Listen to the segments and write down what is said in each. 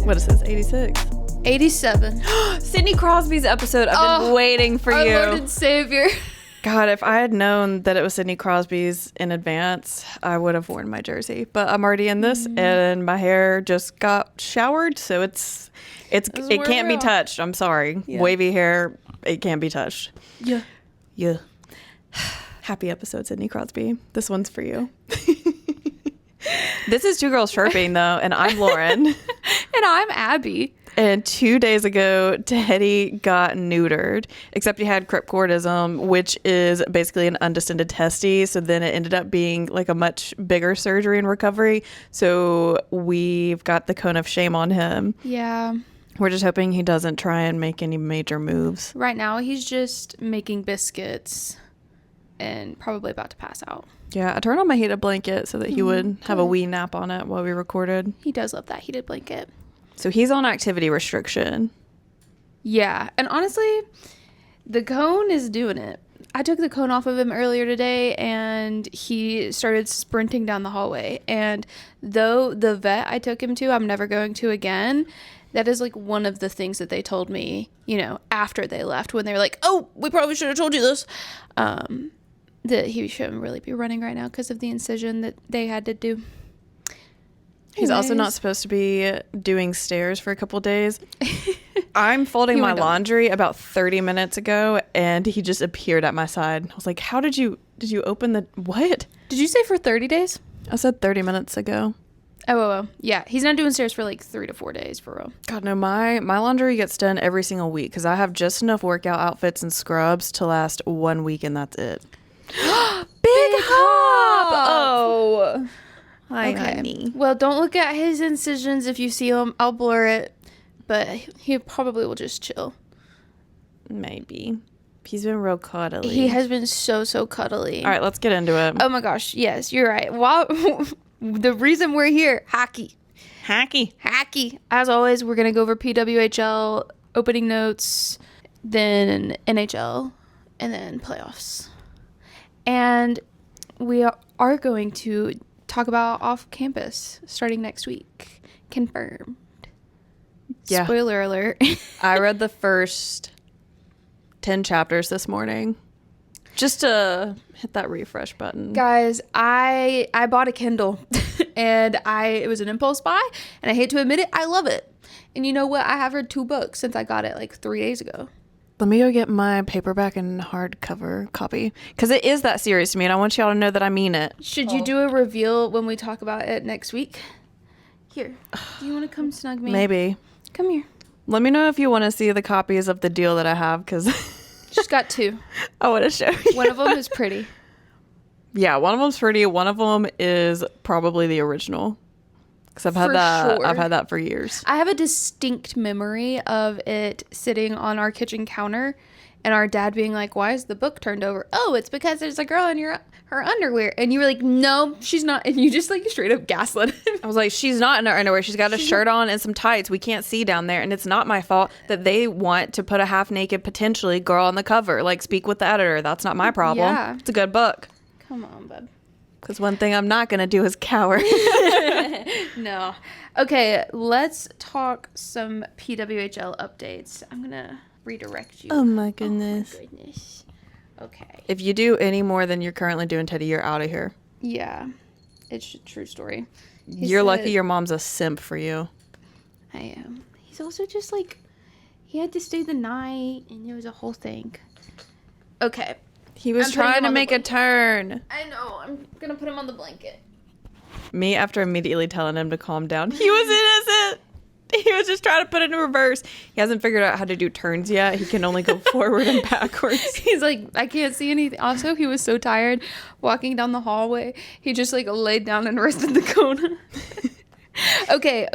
What is this, 86? 87. Sidney Crosby's episode. I've been waiting for our you. Lord and Savior. God, if I had known that it was Sidney Crosby's in advance, I would have worn my jersey. But I'm already in this, and my hair just got showered, so it can't be touched. I'm sorry. Yeah. Wavy hair, it can't be touched. Yeah. Happy episode, Sidney Crosby. This one's for you. This is Two Girls Chirping, though, and I'm Lauren. And I'm Abby. And 2 days ago, Teddy got neutered, except he had cryptorchidism, which is basically an undescended testy. So then it ended up being like a much bigger surgery and recovery. So we've got the cone of shame on him. Yeah. We're just hoping he doesn't try and make any major moves. Right now, he's just making biscuits and probably about to pass out. Yeah, I turned on my heated blanket so that he would have a wee nap on it while we recorded. He does love that heated blanket. So he's on activity restriction. Yeah, and honestly, the cone is doing it. I took the cone off of him earlier today, and he started sprinting down the hallway. And though the vet I took him to, I'm never going to again, that is like one of the things that they told me, after they left, when they were like, oh, we probably should have told you this, that he shouldn't really be running right now because of the incision that they had to do. He's also not supposed to be doing stairs for a couple days. I'm folding my laundry about 30 minutes ago, and he just appeared at my side. I was like, how did you open the, what? Did you say for 30 days? I said 30 minutes ago. Oh. Yeah, he's not doing stairs for like 3 to 4 days for real. God, no, my laundry gets done every single week because I have just enough workout outfits and scrubs to last 1 week, and that's it. Big hop! Oh. Hi, okay. honey. Well, don't look at his incisions if you see them. I'll blur it. But he probably will just chill. Maybe. He's been real cuddly. He has been so cuddly. All right, let's get into it. Oh my gosh. Yes, you're right. Well, the reason we're here, hockey. As always, we're going to go over PWHL, opening notes, then NHL, and then playoffs. And we are going to talk about off campus starting next week. Confirmed. Yeah. Spoiler alert. I read the first 10 chapters this morning just to hit that refresh button. Guys, I bought a Kindle and it was an impulse buy, and I hate to admit it, I love it. And you know what? I have read 2 books since I got it like 3 days ago. Let me go get my paperback and hardcover copy because it is that serious to me, and I want y'all to know that I mean it. Should you do a reveal when we talk about it next week? Here, do you want to come snug me? Maybe. Come here. Let me know if you want to see the copies of the deal that I have because she's got 2. I want to show you. One of them is pretty. Yeah, one of them's pretty. One of them is probably the original. Because I've had that. Sure. I've had that for years. I have a distinct memory of it sitting on our kitchen counter, and our dad being like, "Why is the book turned over?" "Oh, it's because there's a girl in her underwear." And you were like, "No, she's not." And you just like straight up gaslit him. I was like, "She's not in her underwear. She's got a shirt on and some tights. We can't see down there, and it's not my fault that they want to put a half naked, potentially girl on the cover. Like, speak with the editor. That's not my problem. Yeah. It's a good book." Come on, bud. Because one thing I'm not going to do is cower. No. Okay, let's talk some PWHL updates. I'm going to redirect you. Oh, my goodness. Oh, my goodness. Okay. If you do any more than you're currently doing, Teddy, you're out of here. Yeah. It's a true story. You're lucky your mom's a simp for you. I am. He's also just like, he had to stay the night, and it was a whole thing. Okay. He was trying to make a turn. I know. I'm going to put him on the blanket. Me, after immediately telling him to calm down, he was innocent. He was just trying to put it in reverse. He hasn't figured out how to do turns yet. He can only go forward and backwards. He's like, I can't see anything. Also, he was so tired walking down the hallway. He just like laid down and rested the cone. Okay.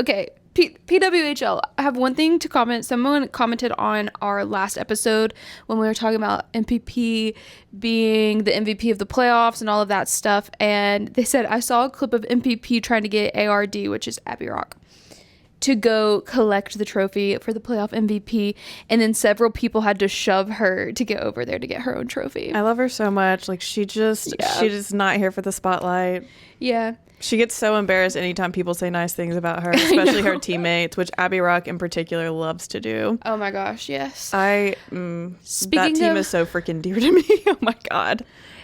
PWHL, I have one thing to comment. Someone commented on our last episode when we were talking about MPP being the MVP of the playoffs and all of that stuff. And they said, I saw a clip of MPP trying to get ARD, which is Abby Rock, to go collect the trophy for the playoff MVP, and then several people had to shove her to get over there to get her own trophy. I love her so much. Like, she's just not here for the spotlight. Yeah. She gets so embarrassed anytime people say nice things about her, especially her teammates, which Abby Rock in particular loves to do. Oh my gosh, yes. That team is so freaking dear to me. Oh my God.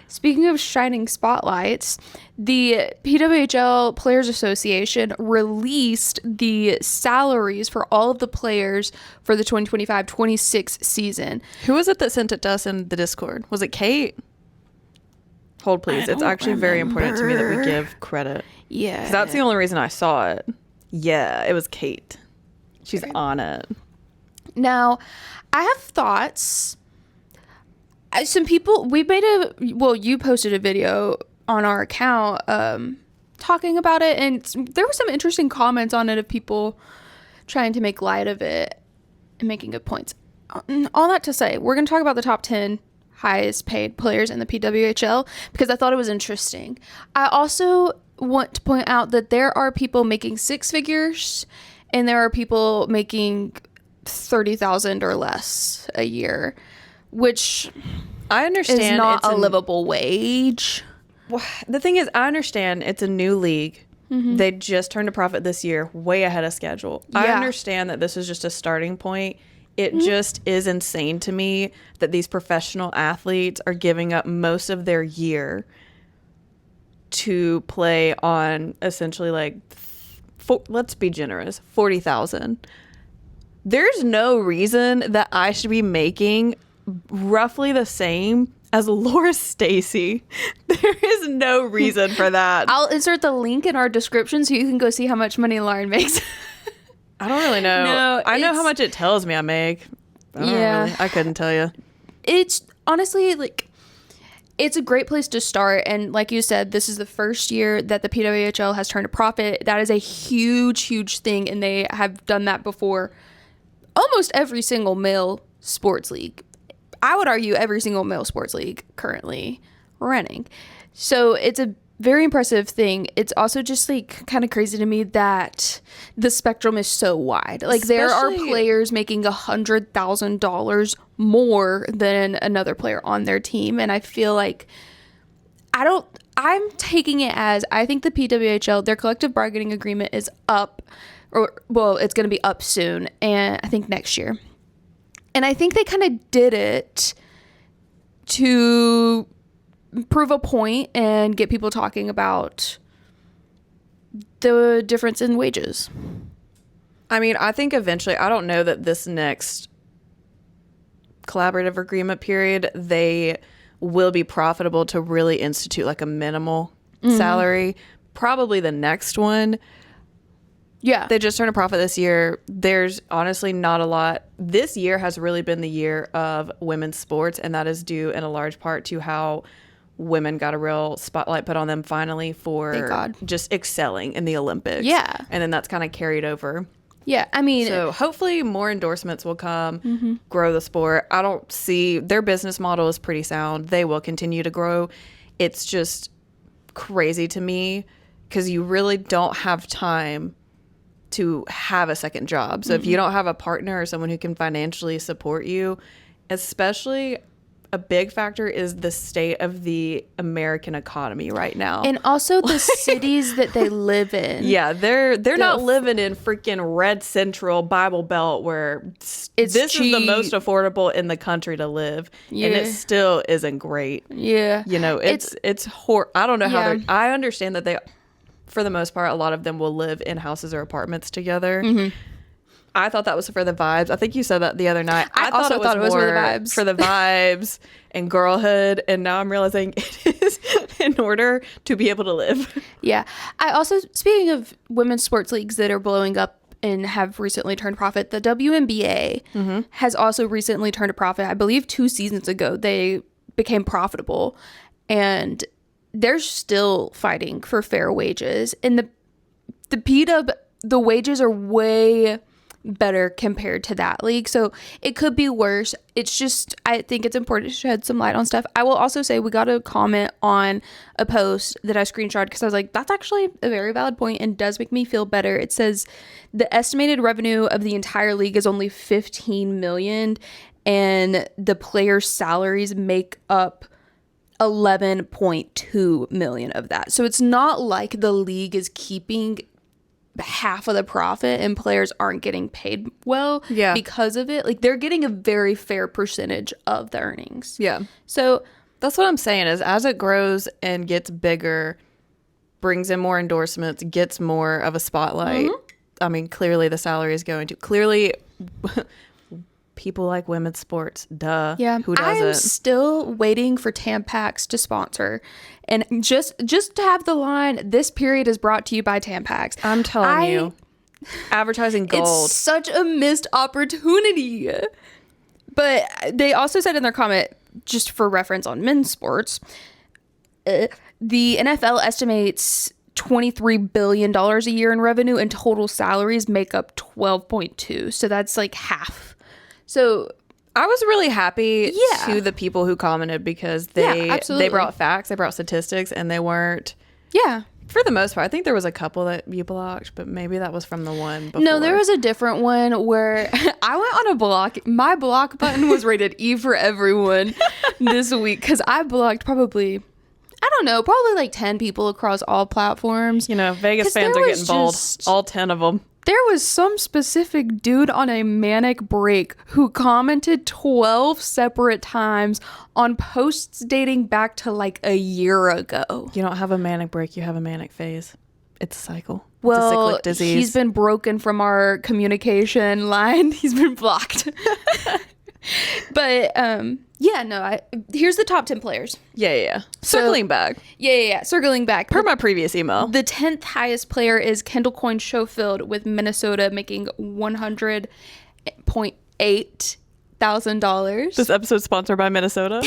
Speaking of shining spotlights, the PWHL Players Association released the salaries for all of the players for the 2025-26 season. Who was it that sent it to us in the Discord? Was it Kate? Hold, please. It's actually very important to me that we give credit. Yeah. 'Cause that's the only reason I saw it. Yeah, it was Kate. She's on it. Now, I have thoughts. Some people, you posted a video on our account talking about it, and there were some interesting comments on it of people trying to make light of it and making good points. All that to say, we're going to talk about the top 10 highest paid players in the PWHL because I thought it was interesting. I also want to point out that there are people making six figures and there are people making $30,000 or less a year, which I understand is not a livable wage. Well, the thing is, I understand it's a new league. Mm-hmm. They just turned a profit this year, way ahead of schedule. Yeah. I understand that this is just a starting point. It just is insane to me that these professional athletes are giving up most of their year to play on essentially let's be generous, $40,000. There's no reason that I should be making roughly the same as Laura Stacy. There is no reason for that. I'll insert the link in our description so you can go see how much money Lauren makes. I don't really know. No, I know how much it tells me I make. I couldn't tell you. It's honestly it's a great place to start. And like you said, this is the first year that the PWHL has turned a profit. That is a huge, huge thing. And they have done that before almost every single male sports league. I would argue every single male sports league currently running. So it's a very impressive thing. It's also just kind of crazy to me that the spectrum is so wide. There are players making $100,000 more than another player on their team. And I feel like I'm taking it as I think the PWHL, their collective bargaining agreement is up, it's going to be up soon. And I think next year. And I think they kind of did it to prove a point and get people talking about the difference in wages. I mean, I think eventually, I don't know that this next collaborative agreement period, they will be profitable to really institute a minimal salary. Probably the next one. Yeah. They just turned a profit this year. There's honestly not a lot. This year has really been the year of women's sports, and that is due in a large part to how women got a real spotlight put on them finally for just excelling in the Olympics. Yeah. And then that's kind of carried over. Yeah. I mean, so hopefully more endorsements will come, grow the sport. I don't see their business model is pretty sound. They will continue to grow. It's just crazy to me because you really don't have time to have a second job. So if you don't have a partner or someone who can financially support you, especially a big factor is the state of the American economy right now. And also the cities that they live in. Yeah, they're not living in freaking Red Central Bible Belt where this is the most affordable in the country to live. Yeah. And it still isn't great. Yeah. You know, it's I don't know how I understand that they, for the most part, a lot of them will live in houses or apartments together. Mm-hmm. I thought that was for the vibes. I think you said that the other night. I also thought it was for the vibes. For the vibes and girlhood. And now I'm realizing it is in order to be able to live. Yeah. I also, speaking of women's sports leagues that are blowing up and have recently turned profit, the WNBA has also recently turned a profit. I believe 2 seasons ago, they became profitable. And they're still fighting for fair wages. And the wages are way better compared to that league. So it could be worse. It's just, I think it's important to shed some light on stuff. I will also say we got a comment on a post that I screenshot because I was like, that's actually a very valid point and does make me feel better. It says the estimated revenue of the entire league is only $15 million and the players' salaries make up $11.2 million of that. So it's not like the league is keeping half of the profit and players aren't getting paid well because of it. Like, they're getting a very fair percentage of the earnings. Yeah. So that's what I'm saying is as it grows and gets bigger, brings in more endorsements, gets more of a spotlight. I mean, clearly the salary is going to. Clearly, people like women's sports. Duh. Yeah. Who doesn't? I'm still waiting for Tampax to sponsor. And just to have the line, this period is brought to you by Tampax. I'm telling you. Advertising gold. It's such a missed opportunity. But they also said in their comment, just for reference on men's sports, the NFL estimates $23 billion a year in revenue and total salaries make up 12.2. So that's like half. So I was really happy to the people who commented because they brought facts, they brought statistics, and they weren't. Yeah. For the most part, I think there was a couple that you blocked, but maybe that was from the one before. No, there was a different one where I went on a block. My block button was rated E for everyone this week because I blocked probably like 10 people across all platforms. You know, Vegas fans are getting bold. All 10 of them. There was some specific dude on a manic break who commented 12 separate times on posts dating back to like a year ago. You don't have a manic break, you have a manic phase. It's a cycle. Well, it's a cyclic disease. He's been broken from our communication line. He's been blocked. But here's the top 10 players. Yeah. Circling back. Yeah. Circling back. Per my previous email. The 10th highest player is Kendall Coyne Schofield with Minnesota making $100.8 thousand. This episode sponsored by Minnesota.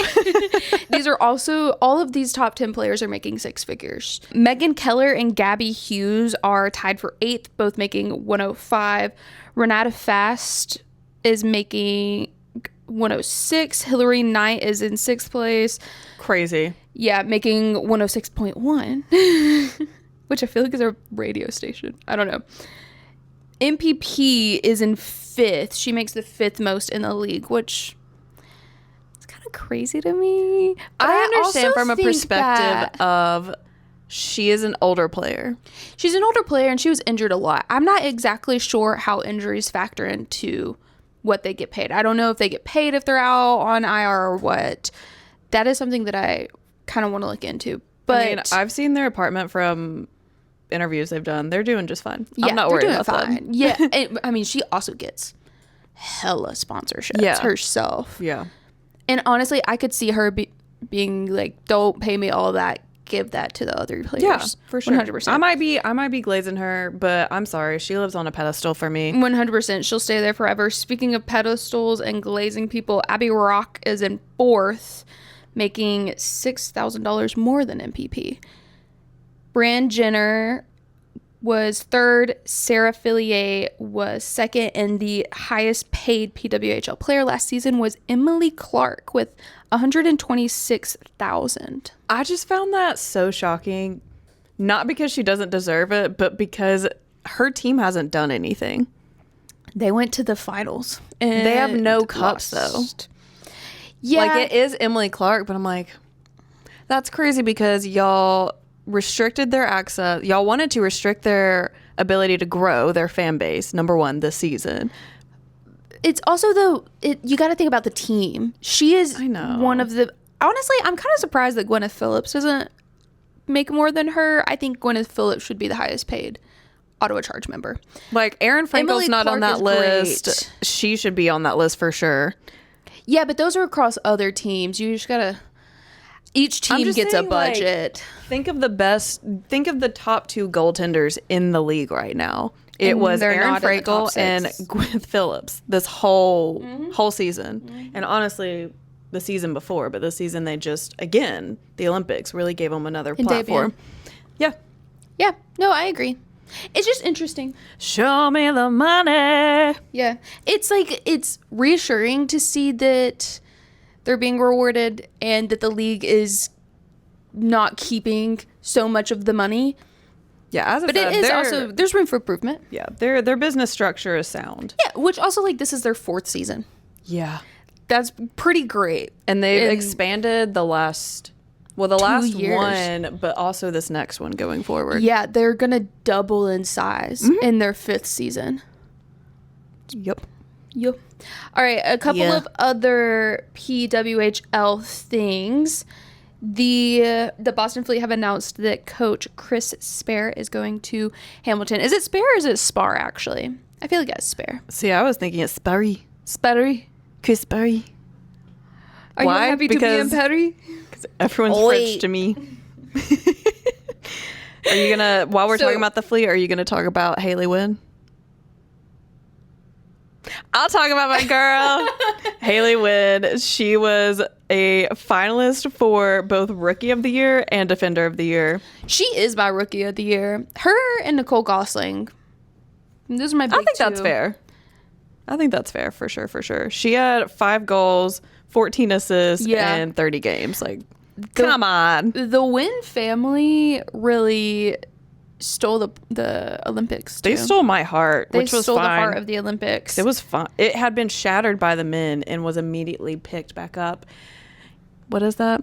These are also, all of these top 10 players are making six figures. Megan Keller and Gabby Hughes are tied for 8th, both making 105. Renata Fast is making 106. Hillary Knight is in 6th place. Crazy. Yeah, making 106.1, which I feel like is a radio station. I don't know. MPP is in 5th. She makes the 5th most in the league, which is kind of crazy to me. But I understand from a perspective of she is an older player. She's an older player and she was injured a lot. I'm not exactly sure how injuries factor into what they get paid. I don't know if they get paid if they're out on IR or what. That is something that I kind of want to look into. But I mean, I've seen their apartment from interviews they've done. They're doing just fine. Yeah, I'm not worried about fine. them. Yeah. And, I mean, she also gets hella sponsorships herself. Yeah. And honestly, I could see her being like, don't pay me all that. Give that to the other players. Yeah, for sure. 100%. I might be glazing her, but I'm sorry. She lives on a pedestal for me. 100%. She'll stay there forever. Speaking of pedestals and glazing people, Abby Rock is in 4th, making $6,000 more than MPP. Brand Jenner was 3rd. Sarah Fillier was 2nd. And the highest paid PWHL player last season was Emily Clark with $126,000. I just found that so shocking. Not because she doesn't deserve it, but because her team hasn't done anything. They went to the finals. And they have no cups, though. Yeah. Like, it is Emily Clark, but I'm like, that's crazy because y'all restricted their access. Y'all wanted to restrict their ability to grow their fan base, number one, this season. It's also, though, you got to think about the team. She is one of the... Honestly, I'm kind of surprised that Gwyneth Phillips doesn't make more than her. I think Gwyneth Phillips should be the highest paid Ottawa Charge member. Like, Erin Frankel's not on that list. Great. She should be on that list for sure. Yeah, but those are across other teams. You just got to... Each team gets a budget. Like, think of the top 2 goaltenders in the league right now. It was Erin Frankel and Gwyneth Phillips this whole season. Mm-hmm. And honestly, the season before, but this season they just, again, the Olympics really gave them another platform. Yeah. Yeah. No, I agree. It's just interesting. Show me the money. Yeah. It's like, it's reassuring to see that they're being rewarded and that the league is not keeping so much of the money. Yeah, but it is also, there's room for improvement. Yeah, their business structure is sound. Yeah, which also, like, this is their 4th season. Yeah. That's pretty great. And they've expanded the last years. one, but also this next one going forward. Yeah, they're going to double in size in their 5th season. Yep. All right, a couple of other PWHL things. The Boston Fleet have announced that coach Chris Spare is going to Hamilton. Is it Spare or is it Spar, actually? I feel like it's Spare. See, I was thinking it's Sparry. Sparry. Chris Sparry. Are Why? you happy to be in Perry? Because everyone's French to me. Are you going to, while we're talking about the Fleet, are you going to talk about Haley Wynn? I'll talk about my girl, Haley Wynn. She was a finalist for both Rookie of the Year and Defender of the Year. She is my Rookie of the Year. Her and Nicole Gosling. Those are my big I think two. that's fair. I think that's fair, for sure. She had 5 goals, 14 assists, and 30 games. Like, come on. The Wynn family really stole the Olympics too. They stole my heart, which was stole fine. the heart of the Olympics. It was fun. It had been shattered by the men and was immediately picked back up. What is that?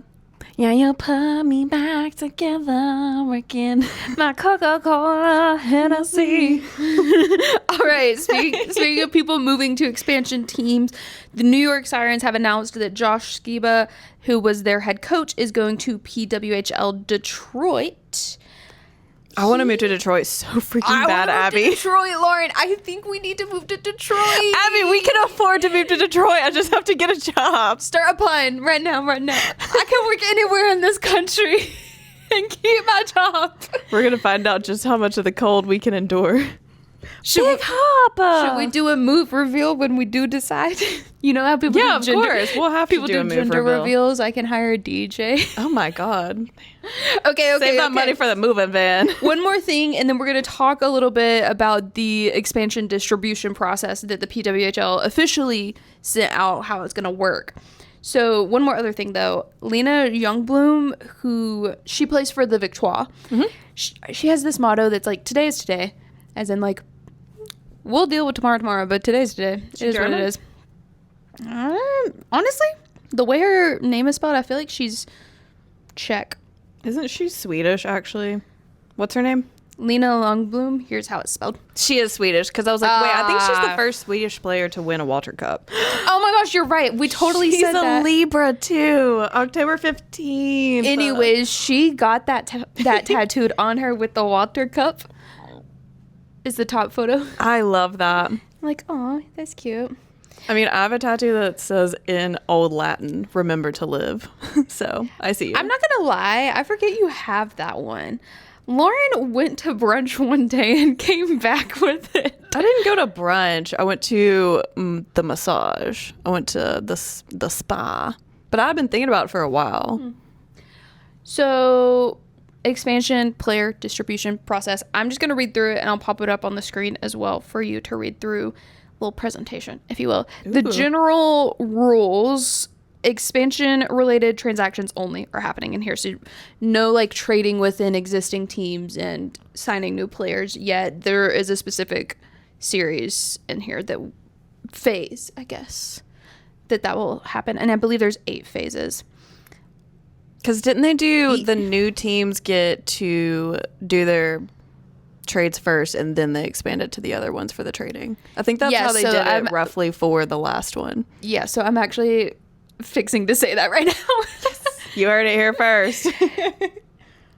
Yeah, you put me back together, working my Coca-Cola Hennessy. All right, speaking of people moving to expansion teams, the New York Sirens have announced that Josh Skiba, who was their head coach, is going to PWHL Detroit. I want to move to Detroit so freaking bad, Abby. Detroit, Lauren. I think we need to move to Detroit. Abby, we can afford to move to Detroit. I just have to get a job. Start a pun right now. I can work anywhere in this country and keep my job. We're going to find out just how much of the cold we can endure. Should we do a move reveal when we do decide? You know how people do of course. We'll have to do a move gender reveal. reveals. I can hire a DJ. Oh my God. Okay. Save that money for the moving van. One more thing, and then we're going to talk a little bit about the expansion distribution process that the PWHL officially sent out, how it's going to work. So one more other thing, though. Lena Youngbloom, who she plays for the Victoire, she has this motto that's like, today is today. As in, like, we'll deal with tomorrow, but today's today. It is what it is. Honestly, the way her name is spelled, I feel like she's Czech. Isn't she Swedish, actually? What's her name? Lena Youngbloom. Here's how it's spelled. She is Swedish, because I was like, wait, I think she's the first Swedish player to win a Walter Cup. Oh my gosh, you're right. We totally said that. She's a Libra, too. October 15th. Anyways, she got that tattooed on her with the Walter Cup. Is the top photo. I love that. I'm like, oh, that's cute. I mean, I have a tattoo that says in Old Latin, remember to live. So, I see you. I'm not going to lie. I forget you have that one. Lauren went to brunch one day and came back with it. I didn't go to brunch. I went to the massage. I went to the spa. But I've been thinking about it for a while. So, expansion player distribution process. I'm just going to read through it and I'll pop it up on the screen as well for you to read through. Little presentation, if you will. Ooh. The general rules, expansion related transactions only are happening in here. So no like trading within existing teams and signing new players yet. There is a specific series in here that phase, I guess, that will happen. And I believe there's 8 phases. Because didn't they do the new teams get to do their trades first and then they expanded to the other ones for the trading? I think that's how they did it roughly for the last one. Yeah, so I'm actually fixing to say that right now. You heard it here first.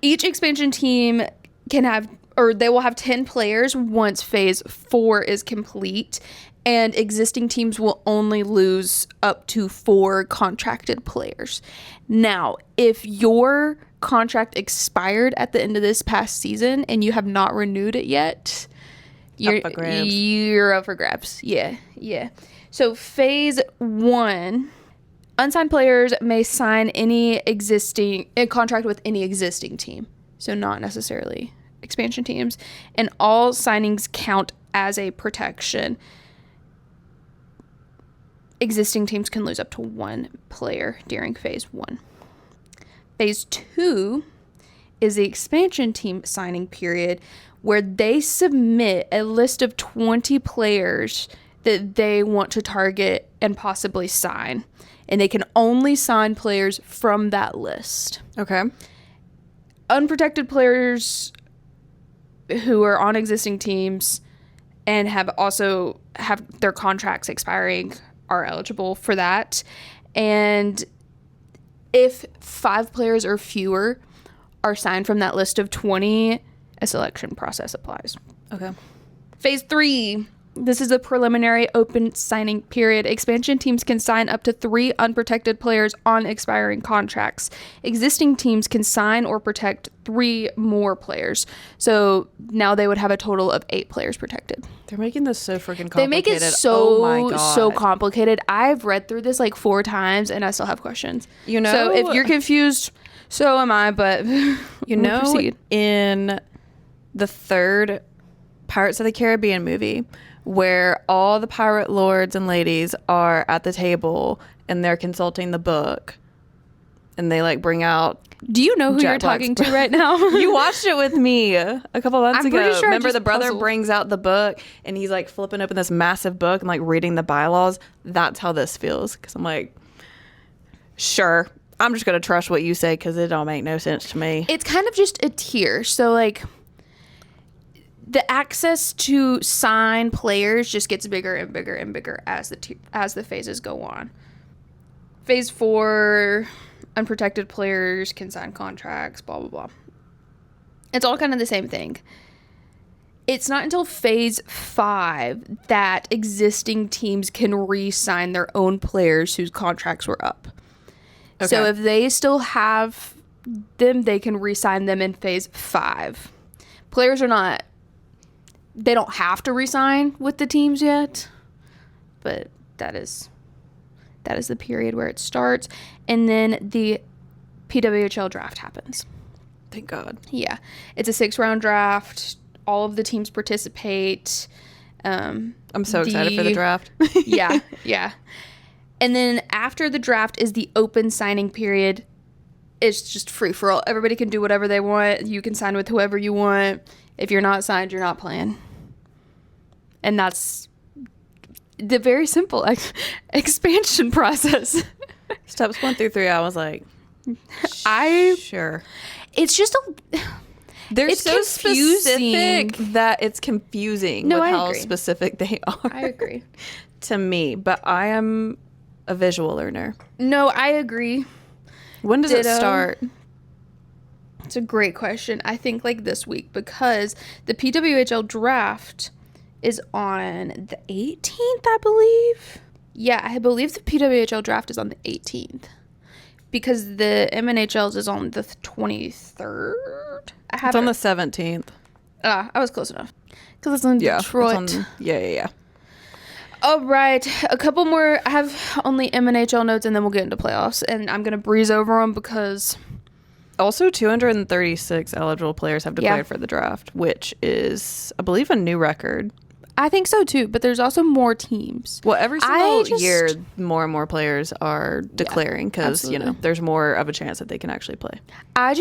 Each expansion team can have, or they will have 10 players once phase 4 is complete, and existing teams will only lose up to 4 contracted players. Now, if your contract expired at the end of this past season and you have not renewed it yet, you're up for grabs. Yeah. So phase 1, unsigned players may sign any existing contract with any existing team. So not necessarily expansion teams, and all signings count as a protection. Existing teams can lose up to 1 player during phase 1. Phase 2 is the expansion team signing period, where they submit a list of 20 players that they want to target and possibly sign. And they can only sign players from that list. Okay. Unprotected players who are on existing teams and have their contracts expiring are eligible for that. And if 5 players or fewer are signed from that list of 20, a selection process applies. Okay. Phase 3. This is a preliminary open signing period. Expansion teams can sign up to 3 unprotected players on expiring contracts. Existing teams can sign or protect 3 more players. So now they would have a total of 8 players protected. They're making this so freaking complicated. They make it oh my God. so complicated. I've read through this like 4 times and I still have questions. You know, so if you're confused, so am I, but you know, proceed. In the 3rd Pirates of the Caribbean movie, where all the pirate lords and ladies are at the table and they're consulting the book, and they like bring out. Do you know who you're talking to right now? You watched it with me a couple months ago. Pretty sure Remember the brother brings out the book and he's like flipping open this massive book and like reading the bylaws. That's how this feels, because I'm like, sure, I'm just gonna trust what you say because it don't make no sense to me. It's kind of just a tier. So like, the access to sign players just gets bigger and bigger and bigger as the phases go on. Phase 4, unprotected players can sign contracts, blah, blah, blah. It's all kind of the same thing. It's not until phase 5 that existing teams can re-sign their own players whose contracts were up. Okay. So if they still have them, they can re-sign them in phase 5. Players are not... They don't have to re-sign with the teams yet, but that is the period where it starts, and then the PWHL draft happens. Thank God. Yeah, it's a 6-round draft. All of the teams participate. I'm so excited for the draft. yeah. And then after the draft is the open signing period. It's just free for all. Everybody can do whatever they want. You can sign with whoever you want. If you're not signed, you're not playing. And that's the very simple expansion process. Steps 1 through 3, I was like, sure. It's just they're it's so confusing. specific that it's confusing with how agree. specific they are. I agree. To me, but I am a visual learner. No, I agree. When does it start? It's a great question. I think like this week, because the PWHL draft is on the 18th, I believe. Yeah, I believe the PWHL draft is on the 18th, because the MNHL's is on the 23rd. It's on the 17th. I was close enough, because it's in Detroit. Yeah. All right, a couple more. I have only MNHL notes, and then we'll get into playoffs, and I'm gonna breeze over them because. Also, 236 eligible players have declared for the draft, which is, I believe, a new record. I think so too, but there's also more teams. Well, every single year, more and more players are declaring, because there's more of a chance that they can actually play. I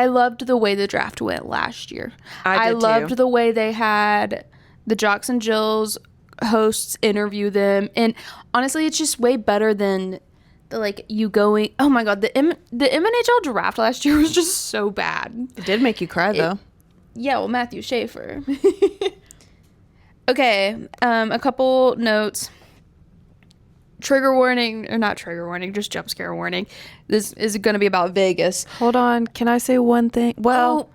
loved the way the draft went last year. I loved the way they had the Jocks and Jills hosts interview them, and honestly, it's just way better than you going. Oh my God, the MNHL draft last year was just so bad. It did make you cry though. Yeah, well, Matthew Schaefer. Okay, a couple notes. Trigger warning, or not trigger warning, just jump scare warning. This is going to be about Vegas. Hold on, can I say one thing? Well,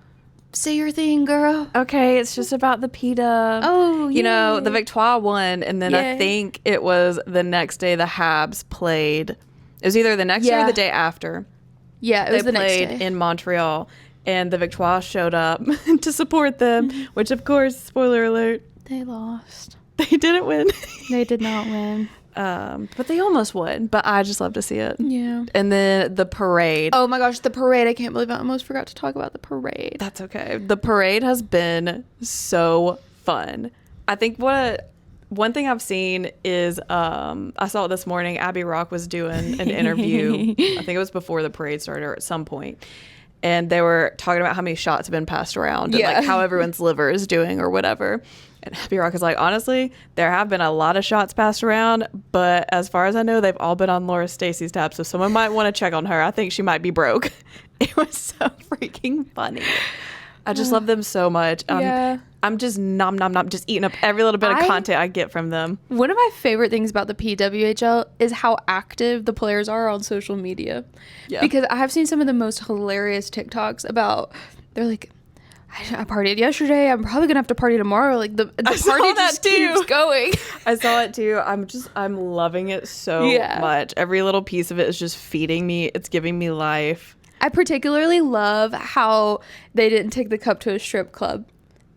say your thing, girl. Okay, it's just about the PW. Oh, yeah. The Victoire won, and then I think it was the next day the Habs played. It was either the next day or the day after. Yeah, it was the next day. They played in Montreal, and the Victoire showed up to support them, which, of course, spoiler alert, they lost. They didn't win. They did not win. But they almost would. But I just love to see it. Yeah. And then the parade. Oh my gosh, the parade. I can't believe I almost forgot to talk about the parade. That's okay. The parade has been so fun. I think one thing I've seen is I saw it this morning. Abby Rock was doing an interview. I think it was before the parade started or at some point. And they were talking about how many shots have been passed around and like how everyone's liver is doing or whatever. And Abby Rock is like, honestly, there have been a lot of shots passed around, but as far as I know, they've all been on Laura Stacy's tab. So someone might want to check on her. I think she might be broke. It was so freaking funny. I just love them so much. I'm just nom, just eating up every little bit of content I get from them. One of my favorite things about the PWHL is how active the players are on social media. Yeah. Because I have seen some of the most hilarious TikToks about, they're like, I partied yesterday. I'm probably going to have to party tomorrow. Like the party just keeps going. I saw it too. I'm loving it so much. Every little piece of it is just feeding me. It's giving me life. I particularly love how they didn't take the cup to a strip club,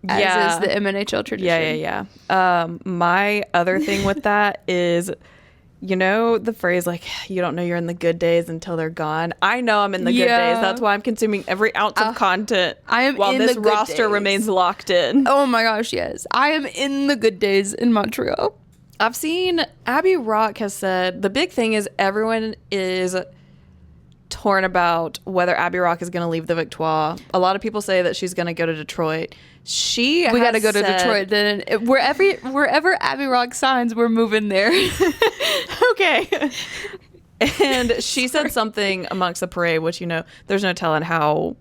as is the MNHL tradition. Yeah. My other thing with that is, you know, the phrase like, you don't know you're in the good days until they're gone. I know I'm in the good days. That's why I'm consuming every ounce of content while this roster remains locked in. Oh my gosh, yes. I am in the good days in Montreal. I've seen Abby Rock has said the big thing is everyone is torn about whether Abby Rock is going to leave the Victoire. A lot of people say that she's going to go to Detroit. We got to go to Detroit then. Wherever Abby Rock signs, we're moving there. Okay. And she said something amongst the parade, which, you know, there's no telling how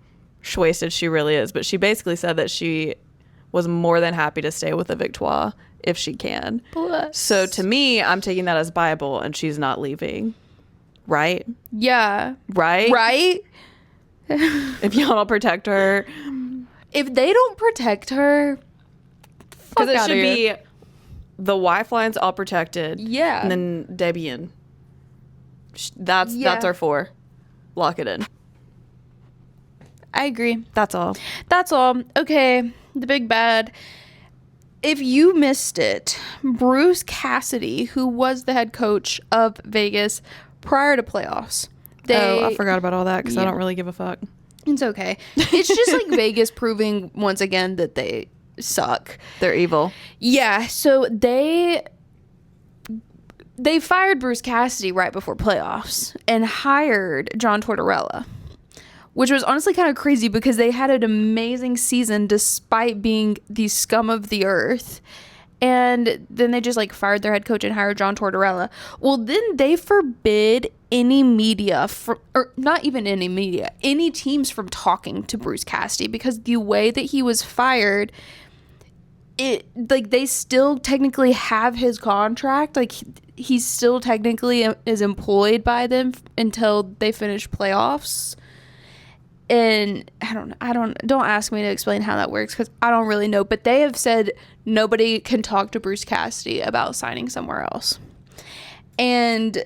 wasted she really is, but she basically said that she was more than happy to stay with the Victoire if she can. Bless. So to me, I'm taking that as Bible and she's not leaving. Right? Yeah. Right? If y'all don't protect her. If they don't protect her, because it should be the wife line's all protected. Yeah. And then Debian. That's our 4. Lock it in. I agree. That's all. Okay. The big bad. If you missed it, Bruce Cassidy, who was the head coach of Vegas prior to playoffs. I forgot about all that because I don't really give a fuck. It's okay. It's just like Vegas proving once again that they suck. They're evil. Yeah. So they fired Bruce Cassidy right before playoffs and hired John Tortorella, which was honestly kind of crazy because they had an amazing season despite being the scum of the earth. And then they just like fired their head coach and hired John Tortorella. Well, then they forbid any media or not even any media, any teams from talking to Bruce Cassidy because the way that he was fired, they still technically have his contract. Like he still technically is employed by them until they finish playoffs. And don't ask me to explain how that works because I don't really know. But they have said nobody can talk to Bruce Cassidy about signing somewhere else. And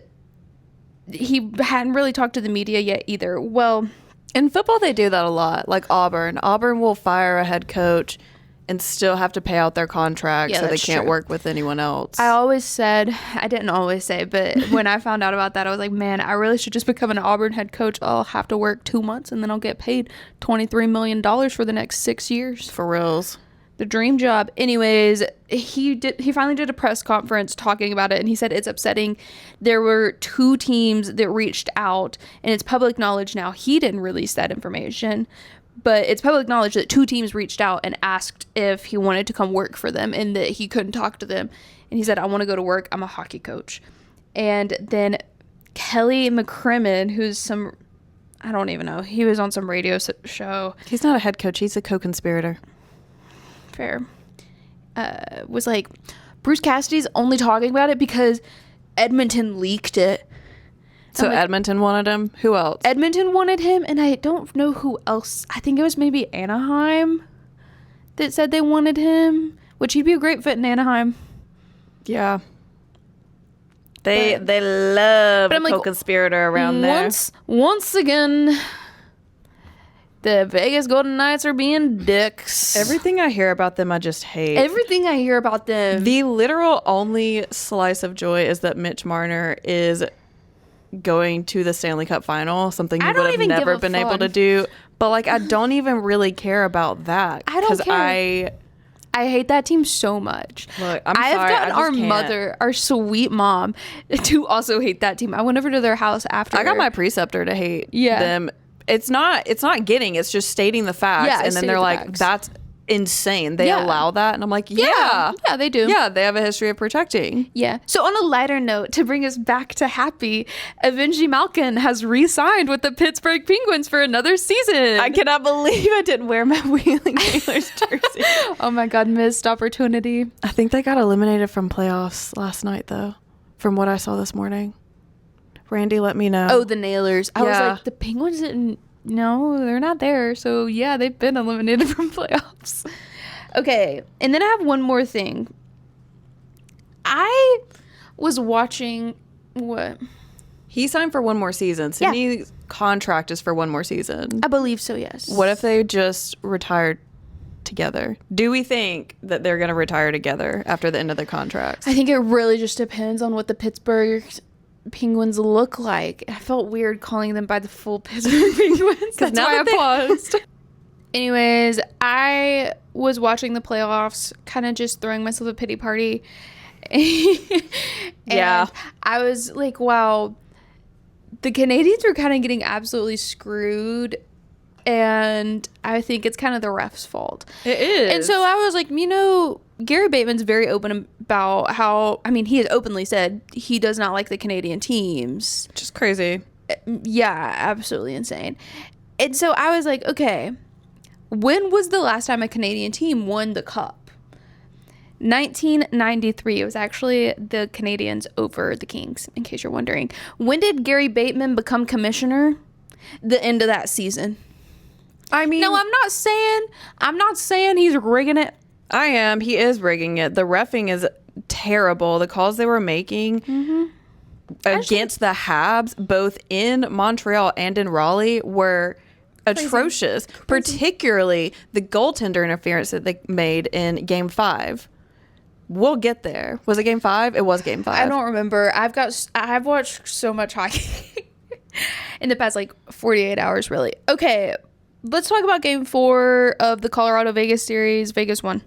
he hadn't really talked to the media yet either. Well, in football, they do that a lot. Like Auburn. Auburn will fire a head coach and still have to pay out their contract so they can't work with anyone else. I didn't always say, but when I found out about that, I was like, man, I really should just become an Auburn head coach. I'll have to work 2 months and then I'll get paid $23 million for the next 6 years. For reals. The dream job. Anyways, he finally did a press conference talking about it and he said it's upsetting. There were 2 teams that reached out and it's public knowledge now. He didn't release that information. But it's public knowledge that 2 teams reached out and asked if he wanted to come work for them and that he couldn't talk to them. And he said, I want to go to work. I'm a hockey coach. And then Kelly McCrimmon, who's I don't even know. He was on some radio show. He's not a head coach. He's a co-conspirator. Fair. Was like, Bruce Cassidy's only talking about it because Edmonton leaked it. So Edmonton wanted him? Who else? Edmonton wanted him, and I don't know who else. I think it was maybe Anaheim that said they wanted him, which he'd be a great fit in Anaheim. Yeah. They love a co-conspirator around there. Once again, The Vegas Golden Knights are being dicks. Everything I hear about them, I just hate. Everything I hear about them. The literal only slice of joy is that Mitch Marner is going to the Stanley Cup final, something he would have never been able to do. But, like, I don't even really care about that. I don't care. I hate that team so much. Look, I've gotten our mother, our sweet mom, to also hate that team. I went over to their house after. I got my preceptor to hate them. It's not getting, it's just stating the facts. Yeah, and then they're like, facts. That's insane. They allow that. And I'm like, yeah, they do. Yeah, they have a history of protecting. Yeah. So on a lighter note, to bring us back to happy, Evangeline Malkin has re-signed with the Pittsburgh Penguins for another season. I cannot believe I didn't wear my Wheeling Whalers jersey. Oh my God, missed opportunity. I think they got eliminated from playoffs last night, though, from what I saw this morning. Randy let me know. Oh, the Nailers. I was like, the Penguins didn't. No, they're not there. So, yeah, they've been eliminated from playoffs. Okay, and then I have one more thing. I was watching what? He signed for one more season. Sydney's contract is for one more season. I believe so, yes. What if they just retired together? Do we think that they're going to retire together after the end of their contracts? I think it really just depends on what the Pittsburgh Penguins look like. I felt weird calling them by the full Pittsburgh Penguins. That's why I paused. Anyways, I was watching the playoffs, kind of just throwing myself a pity party. And I was like, wow, the Canadians were kind of getting absolutely screwed. And I think it's kind of the refs' fault. It is. And so I was like, Gary Bateman's very open about how, he has openly said he does not like the Canadian teams. Just crazy. Yeah, absolutely insane. And so I was like, okay, when was the last time a Canadian team won the cup? 1993. It was actually the Canadians over the Kings, in case you're wondering. When did Gary Bateman become commissioner? The end of that season. No, I'm not saying he's rigging it. I am. He is rigging it. The reffing is terrible. The calls they were making against the Habs, both in Montreal and in Raleigh, were atrocious. Crazy. Particularly the goaltender interference that they made in Game 5. We'll get there. Was it Game 5? It was Game 5. I don't remember. I've watched so much hockey in the past 48 hours, really. Okay. Let's talk about Game 4 of the Colorado-Vegas series. Vegas won.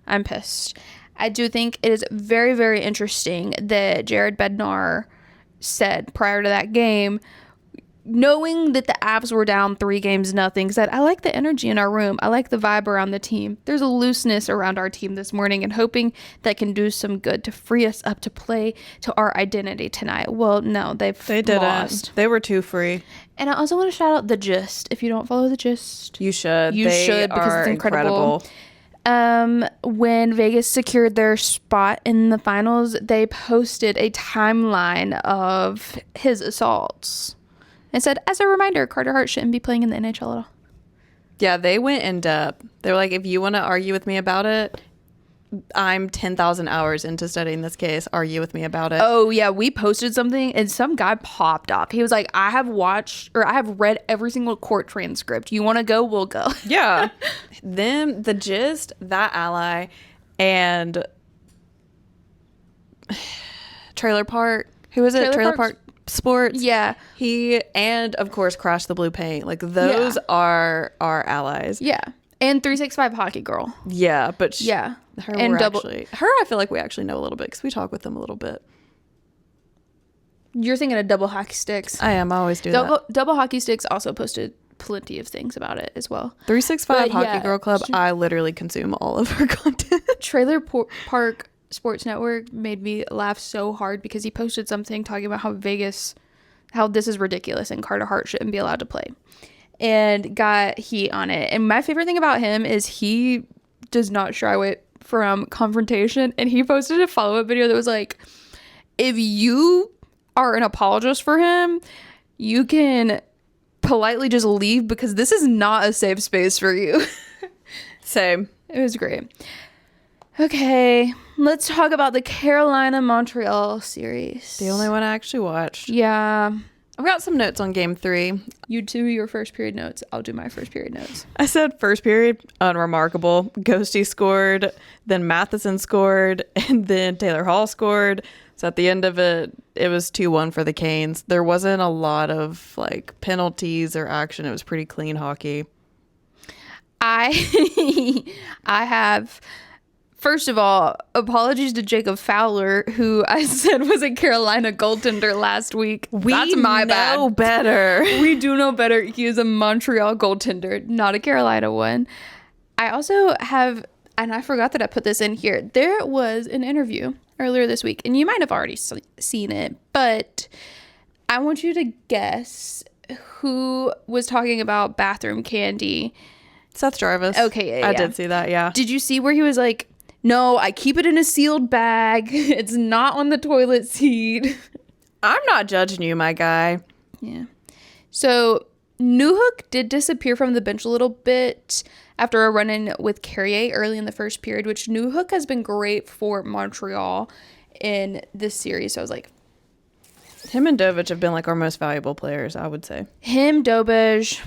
I'm pissed. I do think it is very, very interesting that Jared Bednar said prior to that game, knowing that the Avs were down 3-0, said, I like the energy in our room. I like the vibe around the team. There's a looseness around our team this morning and hoping that can do some good to free us up to play to our identity tonight. Well, no, they lost. They were too free. And I also want to shout out The Gist. If you don't follow The Gist, you should. You should because it's incredible. When Vegas secured their spot in the finals, they posted a timeline of his assaults. It said, as a reminder, Carter Hart shouldn't be playing in the NHL at all. Yeah, they went in depth. They were like, if you want to argue with me about it, I'm 10,000 hours into studying this case. Argue with me about it. Oh, yeah. We posted something and some guy popped up. He was like, I have read every single court transcript. You want to go? We'll go. Yeah. Then The Gist, that ally, and Trailer Park. Who is it? Trailer Park Sports. Yeah. He, and of course, Crash the Blue Paint. Those are our allies. Yeah. And 365 Hockey Girl. Yeah, but yeah. Her, and I feel like we actually know a little bit because we talk with them a little bit. You're thinking of Double Hockey Sticks. I am. I always do that. Double Hockey Sticks also posted plenty of things about it as well. 365 Hockey Girl Club. I literally consume all of her content. Trailer Park Sports Network made me laugh so hard because he posted something talking about how this is ridiculous and Carter Hart shouldn't be allowed to play. And got heat on it. And my favorite thing about him is he does not shy away from confrontation. And he posted a follow-up video that was like, if you are an apologist for him, you can politely just leave because this is not a safe space for you. Same. It was great. Okay, let's talk about the Carolina-Montreal series. The only one I actually watched. Yeah. I've got some notes on game 3. You do your first period notes. I'll do my first period notes. I said first period, unremarkable. Ghosty scored, then Matheson scored, and then Taylor Hall scored. So at the end of it, it was 2-1 for the Canes. There wasn't a lot of like penalties or action. It was pretty clean hockey. I have, first of all, apologies to Jacob Fowler, who I said was a Carolina goaltender last week. That's my bad. We know better. We do know better. He is a Montreal goaltender, not a Carolina one. I also have, and I forgot that I put this in here. There was an interview earlier this week, and you might have already seen it, but I want you to guess who was talking about bathroom candy. Seth Jarvis. Okay, yeah. I did see that, yeah. Did you see where he was like, no, I keep it in a sealed bag. It's not on the toilet seat. I'm not judging you, my guy. Yeah. So Newhook did disappear from the bench a little bit after a run-in with Carrier early in the first period, which Newhook has been great for Montreal in this series. So I was like, him and Dovich have been like our most valuable players, I would say. Him, Dobej.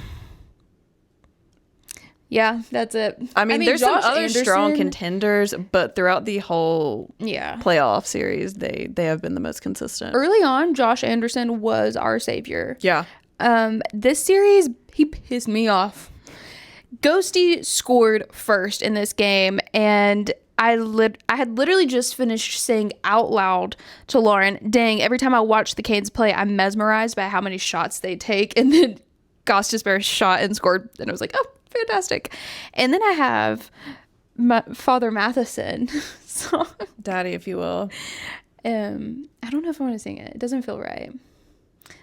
Yeah, that's it. I mean there's Josh some other Anderson, strong contenders, but throughout the whole playoff series, they have been the most consistent. Early on, Josh Anderson was our savior. Yeah. This series, he pissed me off. Ghosty scored first in this game, and I had literally just finished saying out loud to Lauren, dang, every time I watch the Canes play, I'm mesmerized by how many shots they take. And then Gostisbehere shot and scored, and I was like, oh, fantastic. And then I have Father Matheson. So, Daddy, if you will. I don't know if I want to sing it. It doesn't feel right.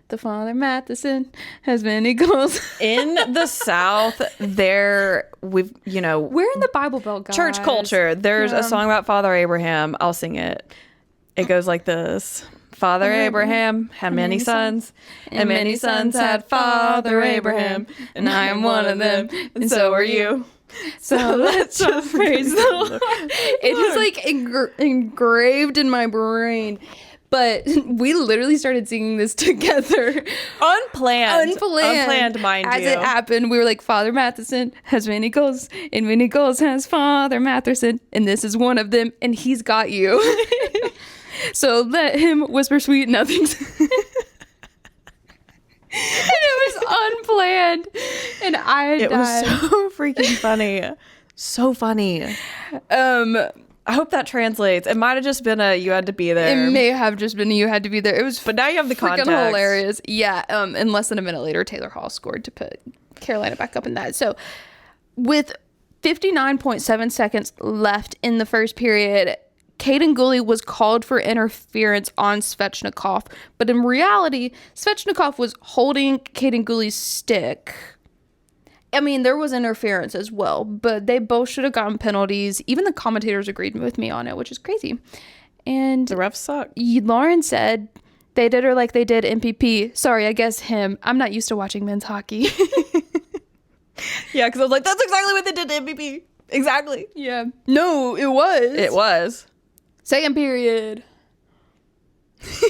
The Father Matheson has many goals. In the South, we're in the Bible Belt, guys. Church culture. There's a song about Father Abraham. I'll sing it. It goes like this. Father Abraham had many sons, and many sons had Father Abraham, and I am one of them, and so are you. So let's just praise the Lord. It is like engraved in my brain. But we literally started singing this together. Unplanned, mind you. As it happened, we were like, Father Matheson has many goals, and many goals has Father Matheson, and this is one of them, and he's got you. So let him whisper sweet nothings. And it was unplanned, and It was so freaking funny. So funny. I hope that translates. It might have just been you had to be there. It may have just been you had to be there. It was, but now you have the context. Hilarious. Yeah. And less than a minute later, Taylor Hall scored to put Carolina back up in that. So, with 59.7 seconds left in the first period, Caden Gooley was called for interference on Svechnikov, but in reality, Svechnikov was holding Caden Gooley's stick. I mean, there was interference as well, but they both should have gotten penalties. Even the commentators agreed with me on it, which is crazy. And the refs suck. Lauren said they did her like they did MPP. Sorry, I guess him. I'm not used to watching men's hockey. Yeah, because I was like, that's exactly what they did to MPP. Exactly. Yeah. No, it was. It was. Second period.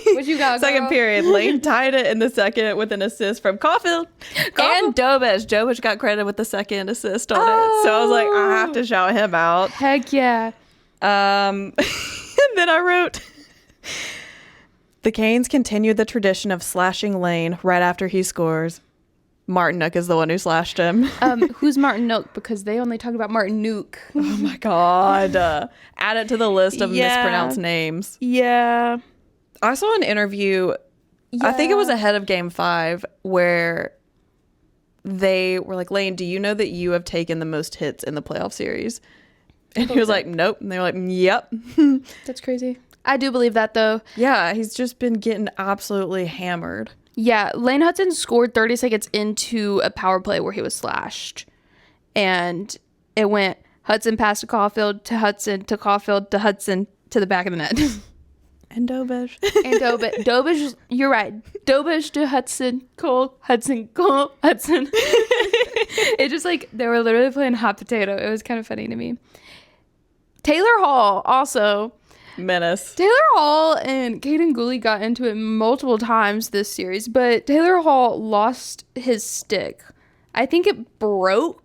What you got, girl? Second period. Lane tied it in the second with an assist from Caulfield. And Dobej. Dobej got credit with the second assist on it. So I was like, I have to shout him out. Heck yeah. And then I wrote, the Canes continued the tradition of slashing Lane right after he scores. Martin Nook is the one who slashed him. Who's Martin Nook? Because they only talk about Martin Nuke. Oh my God. Add it to the list of mispronounced names. Yeah. I saw an interview, I think it was ahead of Game 5, where they were like, Lane, do you know that you have taken the most hits in the playoff series? And he was like, nope. And they were like, yep. That's crazy. I do believe that, though. Yeah, he's just been getting absolutely hammered. Yeah, Lane Hudson scored 30 seconds into a power play where he was slashed. And it went Hudson pass to Caulfield, to Hudson, to Caulfield, to Hudson, to the back of the net. And Dobej. Dobej, you're right. Dobej to Hudson, Cole, Hudson, Cole, Hudson. It just like, they were literally playing hot potato. It was kind of funny to me. Taylor Hall also Menace. Taylor Hall and Caden Gooley got into it multiple times this series, but Taylor Hall lost his stick. I think it broke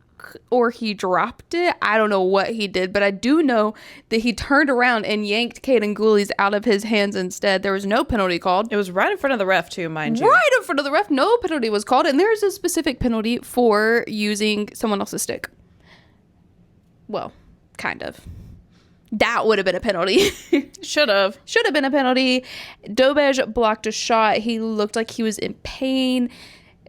or he dropped it. I don't know what he did, but I do know that he turned around and yanked Caden Gooley's out of his hands instead. There was no penalty called. It was right in front of the ref too, mind you. Right in front of the ref. No penalty was called, and there's a specific penalty for using someone else's stick. Well, kind of. That would have been a penalty. Should have been a penalty. Dobej blocked a shot. He looked like he was in pain.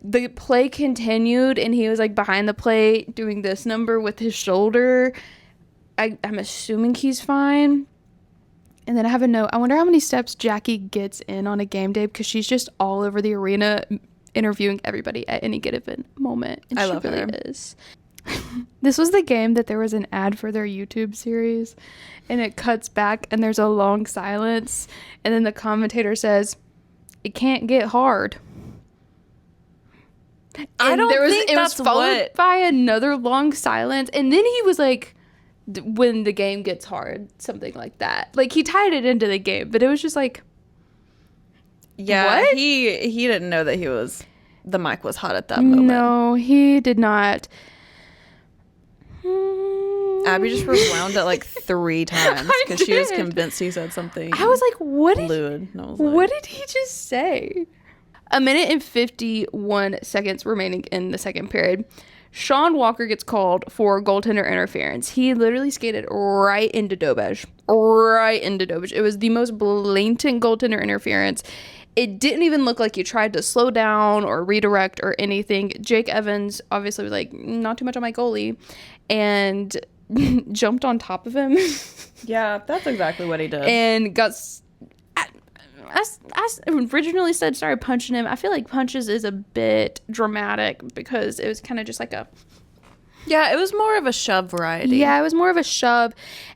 The play continued, and he was like behind the play doing this number with his shoulder. I'm assuming he's fine. And then I have a note. I wonder how many steps Jackie gets in on a game day, because she's just all over the arena interviewing everybody at any given moment. And I love really her. Is. This was the game that there was an ad for their YouTube series, and it cuts back and there's a long silence, and then the commentator says, "It can't get hard." I don't think it that's was followed what... by another long silence, and then he was like, "When the game gets hard," something like that. Like, he tied it into the game, but it was just like, yeah, what? He didn't know that the mic was hot at that moment. No, he did not. Abby just rewound it like 3 times because she was convinced he said something. I was like, what what did he just say? A minute and 51 seconds remaining in the second period. Sean Walker gets called for goaltender interference. He literally skated right into Dobej. It was the most blatant goaltender interference. It didn't even look like he tried to slow down or redirect or anything. Jake Evans obviously was like, not too much on my goalie, and jumped on top of him. Yeah, that's exactly what he did. And got... I originally started punching him. I feel like punches is a bit dramatic because it was kind of just like a... Yeah, it was more of a shove variety. Yeah, it was more of a shove.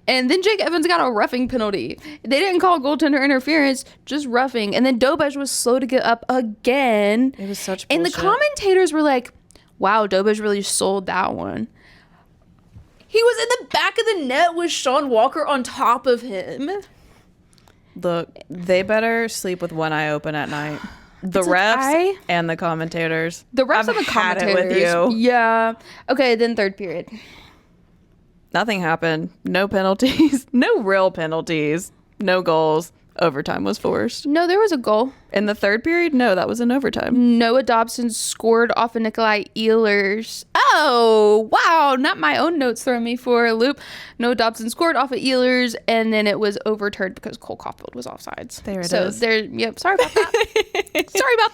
And then Jake Evans got a roughing penalty. They didn't call goaltender interference, just roughing. And then Dobej was slow to get up again. It was such bullshit. And the commentators were like, wow, Dobej really sold that one. He was in the back of the net with Sean Walker on top of him. Look, they better sleep with one eye open at night. The refs and the commentators. The refs and the commentators. Had it with you. Yeah. Okay, then third period. Nothing happened. No penalties. No real penalties. No goals. Overtime was forced. No, there was a goal. In the third period? No, that was in overtime. Noah Dobson scored off of Nikolai Ehlers. Oh, wow. Not my own notes throwing me for a loop. Noah Dobson scored off of Ehlers, and then it was overturned because Cole Caulfield was offsides. There it is. Yep, sorry about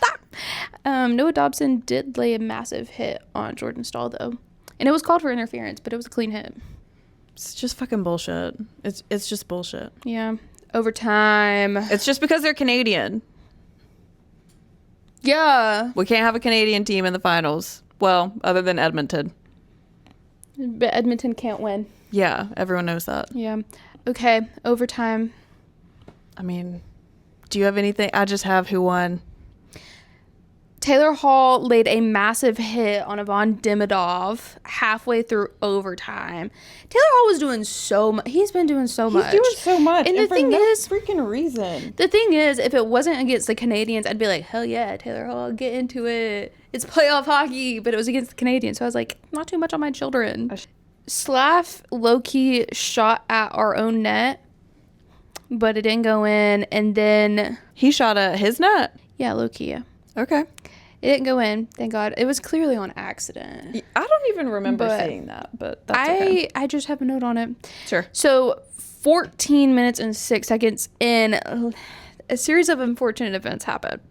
that. Noah Dobson did lay a massive hit on Jordan Stahl, though. And it was called for interference, but it was a clean hit. It's just fucking bullshit. It's just bullshit. Yeah. Overtime. It's just because they're Canadian. Yeah. We can't have a Canadian team in the finals. Well, other than Edmonton. But Edmonton can't win. Yeah, everyone knows that. Yeah. Okay, overtime. I mean, do you have anything? I just have who won. Taylor Hall laid a massive hit on Ivan Demidov halfway through overtime. Taylor Hall was doing so much. He's been doing so much. He's doing so much. And the thing is, freaking reason. The thing is, if it wasn't against the Canadians, I'd be like, hell yeah, Taylor Hall, get into it. It's playoff hockey. But it was against the Canadians. So I was like, not too much on my children. Slav low-key shot at our own net, but it didn't go in. And then... He shot at his net? Yeah, low-key, yeah. Okay. It didn't go in, thank God. It was clearly on accident. I don't even remember seeing that, but that's okay. I just have a note on it. Sure. So, 14 minutes and 6 seconds in, a series of unfortunate events happened.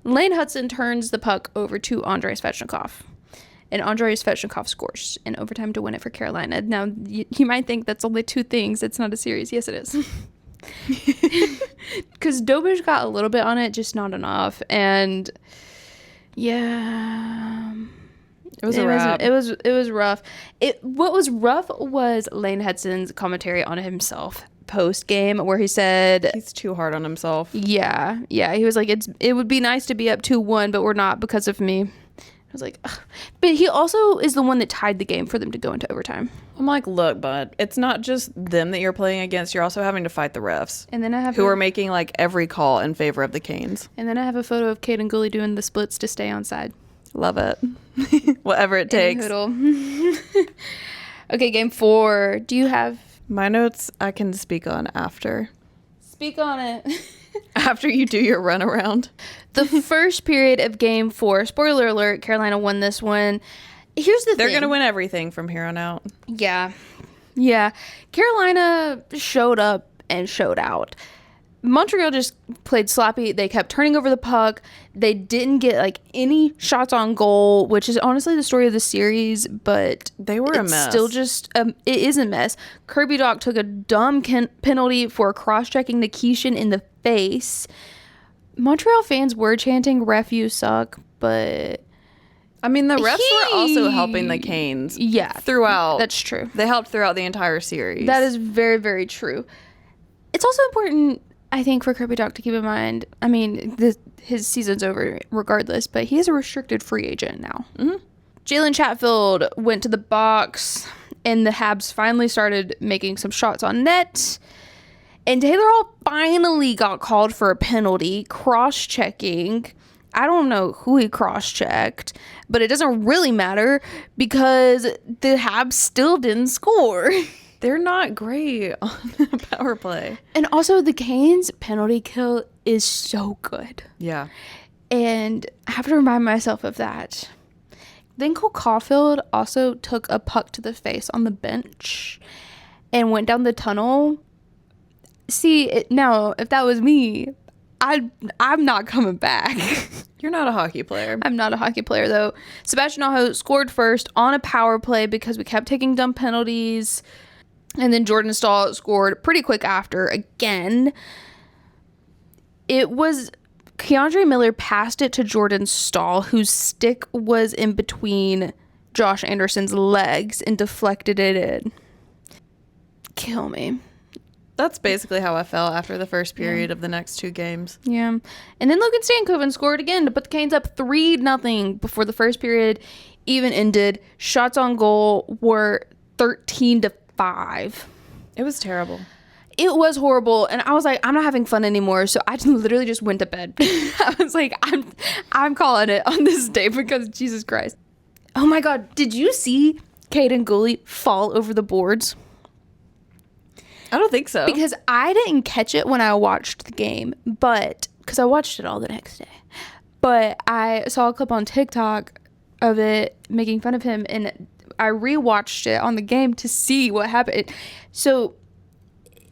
Lane Hudson turns the puck over to Andrei Svechnikov. And Andrei Svechnikov scores in overtime to win it for Carolina. Now, you might think that's only 2 things. It's not a series. Yes, it is. Because Dobej got a little bit on it, just not enough. And... yeah, it was a wrap. It was rough. What was rough was Lane Hudson's commentary on himself post game, where he said he's too hard on himself. Yeah. He was like, it would be nice to be up 2-1, but we're not because of me. I was like, ugh. But he also is the one that tied the game for them to go into overtime. I'm like, look, bud, it's not just them that you're playing against. You're also having to fight the refs. And then I have who are making like every call in favor of the Canes. And then I have a photo of Kate and Gully doing the splits to stay on side. Love it. Whatever it takes. Okay, game 4. Do you have... My notes I can speak on after. Speak on it. After you do your run around. The first period of game 4. Spoiler alert, Carolina won this one. Here's the thing. They're going to win everything from here on out. Yeah. Yeah. Carolina showed up and showed out. Montreal just played sloppy. They kept turning over the puck. They didn't get like any shots on goal, which is honestly the story of the series, but they were a mess. Still just it is a mess. Kirby Doc took a dumb penalty for cross-checking Nikishin in the face. Montreal fans were chanting "Ref, you suck," but I mean, the refs were also helping the Canes. Yeah, throughout. That's true. They helped throughout the entire series. That is very, very true. It's also important, I think, for Kirby Doc to keep in mind. I mean, his season's over regardless, but he is a restricted free agent now. Mm-hmm. Jalen Chatfield went to the box, and the Habs finally started making some shots on net. And Taylor Hall finally got called for a penalty, cross-checking. I don't know who he cross-checked, but it doesn't really matter because the Habs still didn't score. They're not great on power play. And also, the Canes' penalty kill is so good. Yeah. And I have to remind myself of that. Then Cole Caulfield also took a puck to the face on the bench and went down the tunnel. See, now, if that was me, I'm not coming back. You're not a hockey player. I'm not a hockey player, though. Sebastian Aho scored first on a power play because we kept taking dumb penalties. And then Jordan Stahl scored pretty quick after again. It was Keandre Miller passed it to Jordan Stahl, whose stick was in between Josh Anderson's legs and deflected it in. Kill me. That's basically how I felt after the first period of the next 2 games. Yeah. And then Logan Stankoven scored again to put the Canes up 3-0 before the first period even ended. Shots on goal were 13-5. It was terrible. It was horrible, and I was like, I'm not having fun anymore, so I literally just went to bed. I was like, I'm calling it on this day because Jesus Christ. Oh my God, did you see Caden Gooley fall over the boards? I don't think so. Because I didn't catch it when I watched the game, but because I watched it all the next day. But I saw a clip on TikTok of it making fun of him, and I rewatched it on the game to see what happened. So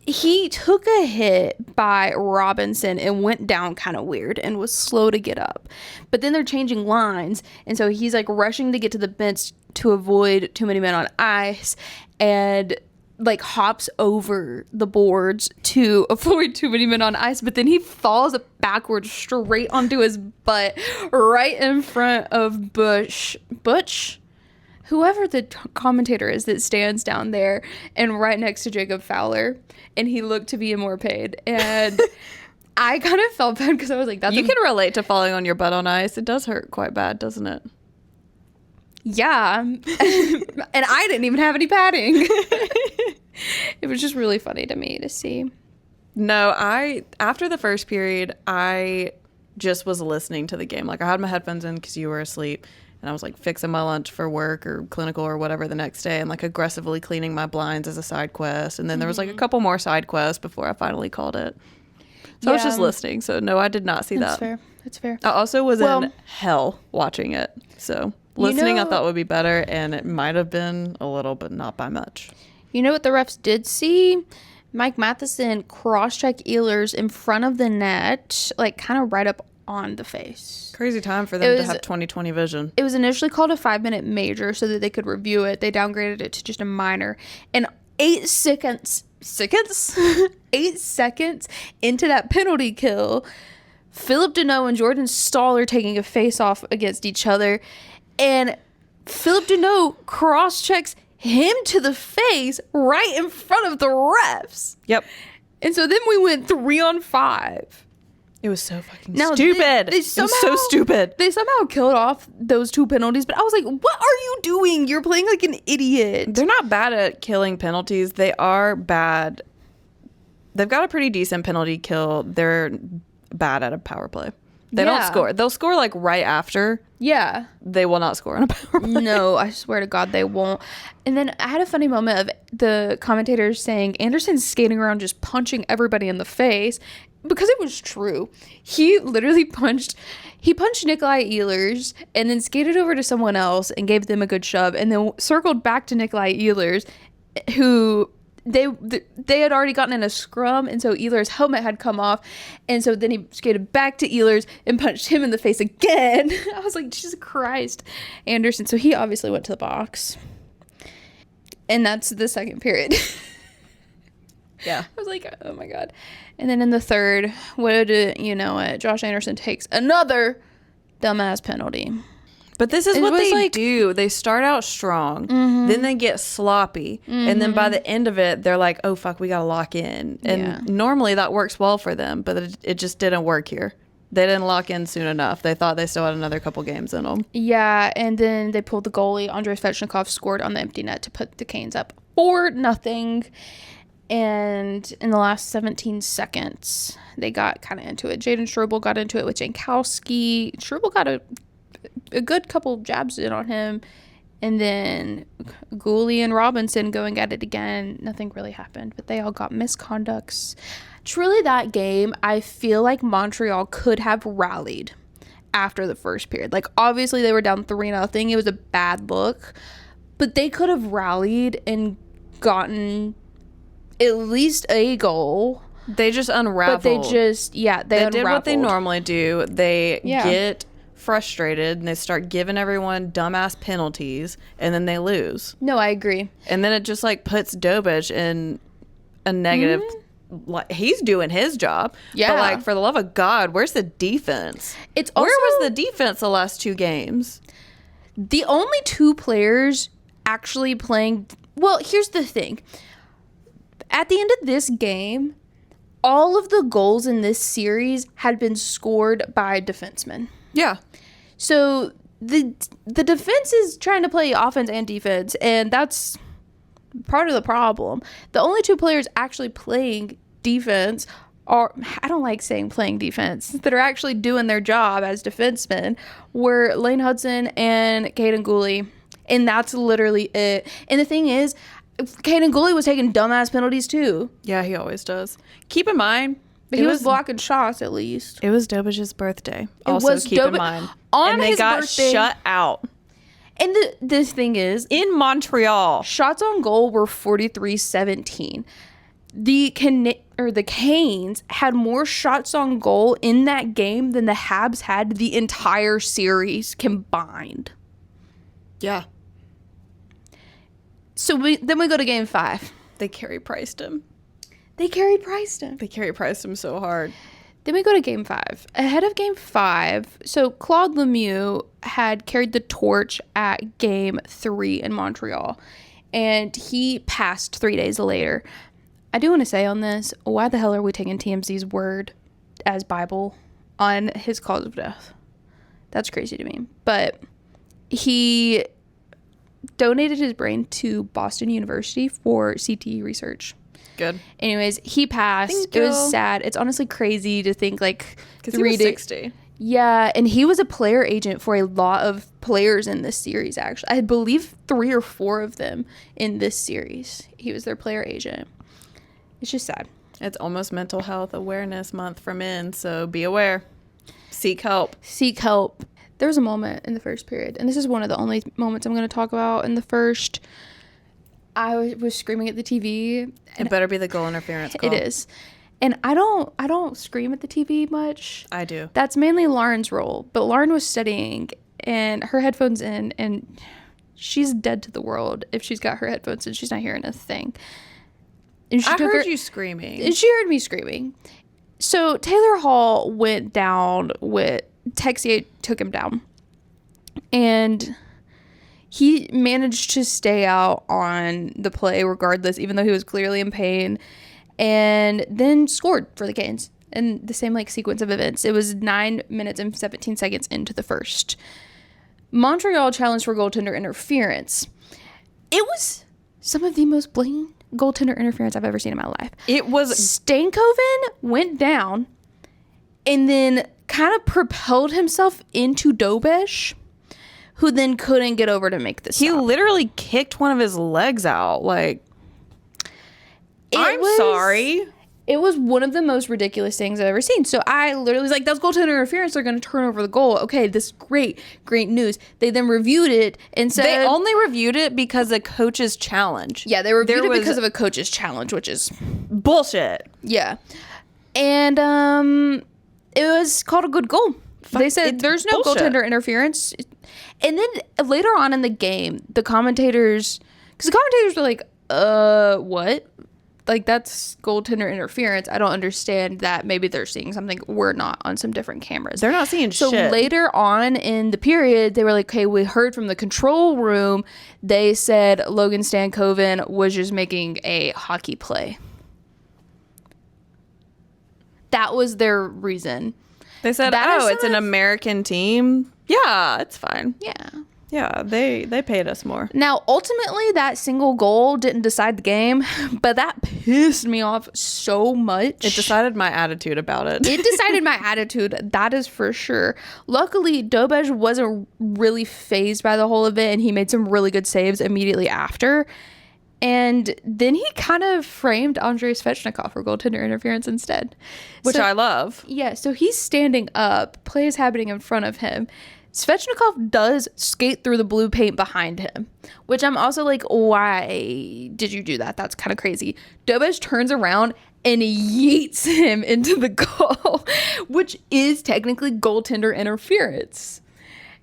he took a hit by Robinson and went down kind of weird and was slow to get up. But then they're changing lines, and so he's like rushing to get to the bench to avoid too many men on ice, and like hops over the boards to avoid too many men on ice, but then he falls backwards straight onto his butt right in front of Butch, whoever the commentator is that stands down there and right next to Jacob Fowler, and he looked to be more paid. And I kind of felt bad because I was like, you can relate to falling on your butt on ice. It does hurt quite bad, doesn't it? Yeah. And I didn't even have any padding. It was just really funny to me to see. No, after the first period, I just was listening to the game. Like, I had my headphones in because you were asleep, and I was like fixing my lunch for work or clinical or whatever the next day, and like aggressively cleaning my blinds as a side quest. And then there was like a couple more side quests before I finally called it. So I was just listening. So no, I did not see that. That's fair. I also was in hell watching it. So listening, I thought would be better, and it might have been a little, but not by much. You know what the refs did see? Mike Matheson cross-check Ehlers in front of the net, like kind of right up on the face. Crazy time for them to have 20/20 vision. It was initially called a 5-minute major so that they could review it. They downgraded it to just a minor. And 8 seconds 8 seconds into that penalty kill, Philip Deneau and Jordan Stahl are taking a face-off against each other. And Philip Deneau cross-checks him to the face right in front of the refs. Yep. And so then we went 3-on-5. It was so fucking stupid. It was so stupid. They somehow killed off those 2 penalties, but I was like, what are you doing? You're playing like an idiot. They're not bad at killing penalties. They are bad. They've got a pretty decent penalty kill. They're bad at a power play. They don't score. They'll score like right after. Yeah. They will not score on a power play. No, I swear to God, they won't. And then I had a funny moment of the commentators saying Anderson's skating around just punching everybody in the face, because it was true. He literally punched Nikolai Ehlers and then skated over to someone else and gave them a good shove, and then circled back to Nikolai Ehlers, who they had already gotten in a scrum, and so Ehlers' helmet had come off, and so then he skated back to Ehlers and punched him in the face again. I was like, Jesus Christ, Anderson. So he obviously went to the box, and that's the second period. Yeah. I was like, oh my God. And then in the third, Josh Anderson takes another dumbass penalty. But this is what they do. They start out strong, then they get sloppy, and then by the end of it, they're like, oh, fuck, we got to lock in. And normally that works well for them, but it just didn't work here. They didn't lock in soon enough. They thought they still had another couple games in them. Yeah, and then they pulled the goalie. Andrei Svechnikov scored on the empty net to put the Canes up 4-0. And in the last 17 seconds, they got kind of into it. Jaden Strobel got into it with Jankowski. Strobel got a good couple jabs in on him, and then Gooley and Robinson going at it again. Nothing really happened, but they all got misconducts. Truly, that game, I feel like Montreal could have rallied after the first period. Like, obviously they were down 3-0. It was a bad look, but they could have rallied and gotten at least a goal. They just unraveled. But they did what they normally do. They get frustrated and they start giving everyone dumbass penalties, and then they lose. No, I agree. And then it just like puts Dobich in a negative. Like, he's doing his job. Yeah. But like, for the love of God, where's the defense? It's also, where was the defense the last 2 games? The only 2 players actually playing. Well, here's the thing. At the end of this game, all of the goals in this series had been scored by defensemen. Yeah. So the defense is trying to play offense and defense, and that's part of the problem. The only 2 players actually playing defense are, I don't like saying playing defense, that are actually doing their job as defensemen were Lane Hudson and Caden Gooley. And that's literally it. And the thing is, Caden Gooley was taking dumbass penalties too. Yeah, he always does. Keep in mind, but he was blocking shots at least. It was Dobich's birthday. Also, keep in mind. And they got birthday, shut out. And the thing is, in Montreal, shots on goal were 43-17. The Canes had more shots on goal in that game than the Habs had the entire series combined. Yeah. So then we go to game 5. They carry-priced him. They carry-priced him so hard. Then we go to game 5. Ahead of game 5, so Claude Lemieux had carried the torch at game 3 in Montreal, and he passed 3 days later. I do want to say on this, why the hell are we taking TMZ's word as Bible on his cause of death? That's crazy to me. But he donated his brain to Boston University for CTE research. Good. Anyways, he passed. It was sad. It's honestly crazy to think, like, 'cause he was 60. Yeah, and he was a player agent for a lot of players in this series, actually. I believe 3 or 4 of them in this series. He was their player agent. It's just sad. It's almost Mental Health Awareness Month for men, so be aware. Seek help. Seek help. There was a moment in the first period, and this is one of the only moments I'm going to talk about in the first. I was screaming at the TV. It better be the goal interference call. It is. And I don't scream at the TV much. I do. That's mainly Lauren's role. But Lauren was studying and her headphones in, and she's dead to the world if she's got her headphones in. She's not hearing a thing. And I heard you screaming. And she heard me screaming. So Taylor Hall went down with Texier, took him down. And he managed to stay out on the play regardless, even though he was clearly in pain, and then scored for the Canes. in the same like sequence of events. It was 9 minutes and 17 seconds into the first. Montreal challenged for goaltender interference. It was some of the most blatant goaltender interference I've ever seen in my life. It was... Stankoven went down and then kind of propelled himself into Dobesh, who then couldn't get over to make the stop. He literally kicked one of his legs out. Like, I'm sorry. It was one of the most ridiculous things I've ever seen. So I literally was like, that's goaltender interference. They're going to turn over the goal. Okay, this is great news. They then reviewed it and said... They only reviewed it because of coach's challenge. Yeah, they reviewed it because of a coach's challenge, which is... bullshit. Yeah. And it was called a good goal. They said there's no goaltender interference. And then later on in the game, the commentators... Because the commentators were like, what? Like, that's goaltender interference. I don't understand that. Maybe they're seeing something we're not on some different cameras. They're not seeing shit. So later on in the period, they were like, okay, we heard from the control room. They said Logan Stankoven was just making a hockey play. That was their reason. They said, it's an American team. Yeah, it's fine. Yeah. Yeah, they paid us more. Now, ultimately, that single goal didn't decide the game, but that pissed me off so much. It decided my attitude about it. It decided my attitude, that is for sure. Luckily, Dobej wasn't really fazed by the whole of it, and he made some really good saves immediately after. And then he kind of framed Andrei Svechnikov for goaltender interference instead. Which I love. Yeah, so he's standing up, play is happening in front of him. Svechnikov does skate through the blue paint behind him, which I'm also like, why did you do that? That's kind of crazy. Dobej turns around and yeets him into the goal, which is technically goaltender interference.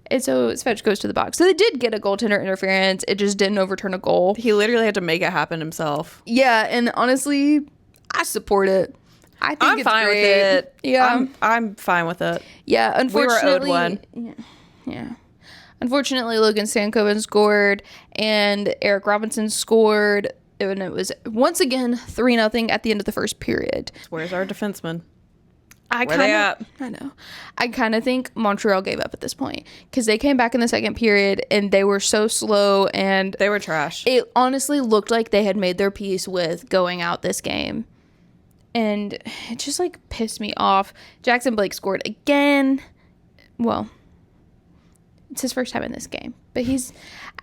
And so Svech goes to the box. So they did get a goaltender interference. It just didn't overturn a goal. He literally had to make it happen himself. Yeah, and honestly, I support it. I think I'm it's fine great. with it. Yeah, I'm fine with it. Yeah, unfortunately, we were owed one. Yeah. Unfortunately, Logan Stankoven scored and Eric Robinson scored, and it was once again 3-0 at the end of the first period. Where's our defenseman? Where they at? I know. I kind of think Montreal gave up at this point because they came back in the second period and they were so slow and they were trash. It honestly looked like they had made their peace with going out this game. And it just like pissed me off. Jackson Blake scored again. Well, it's his first time in this game, but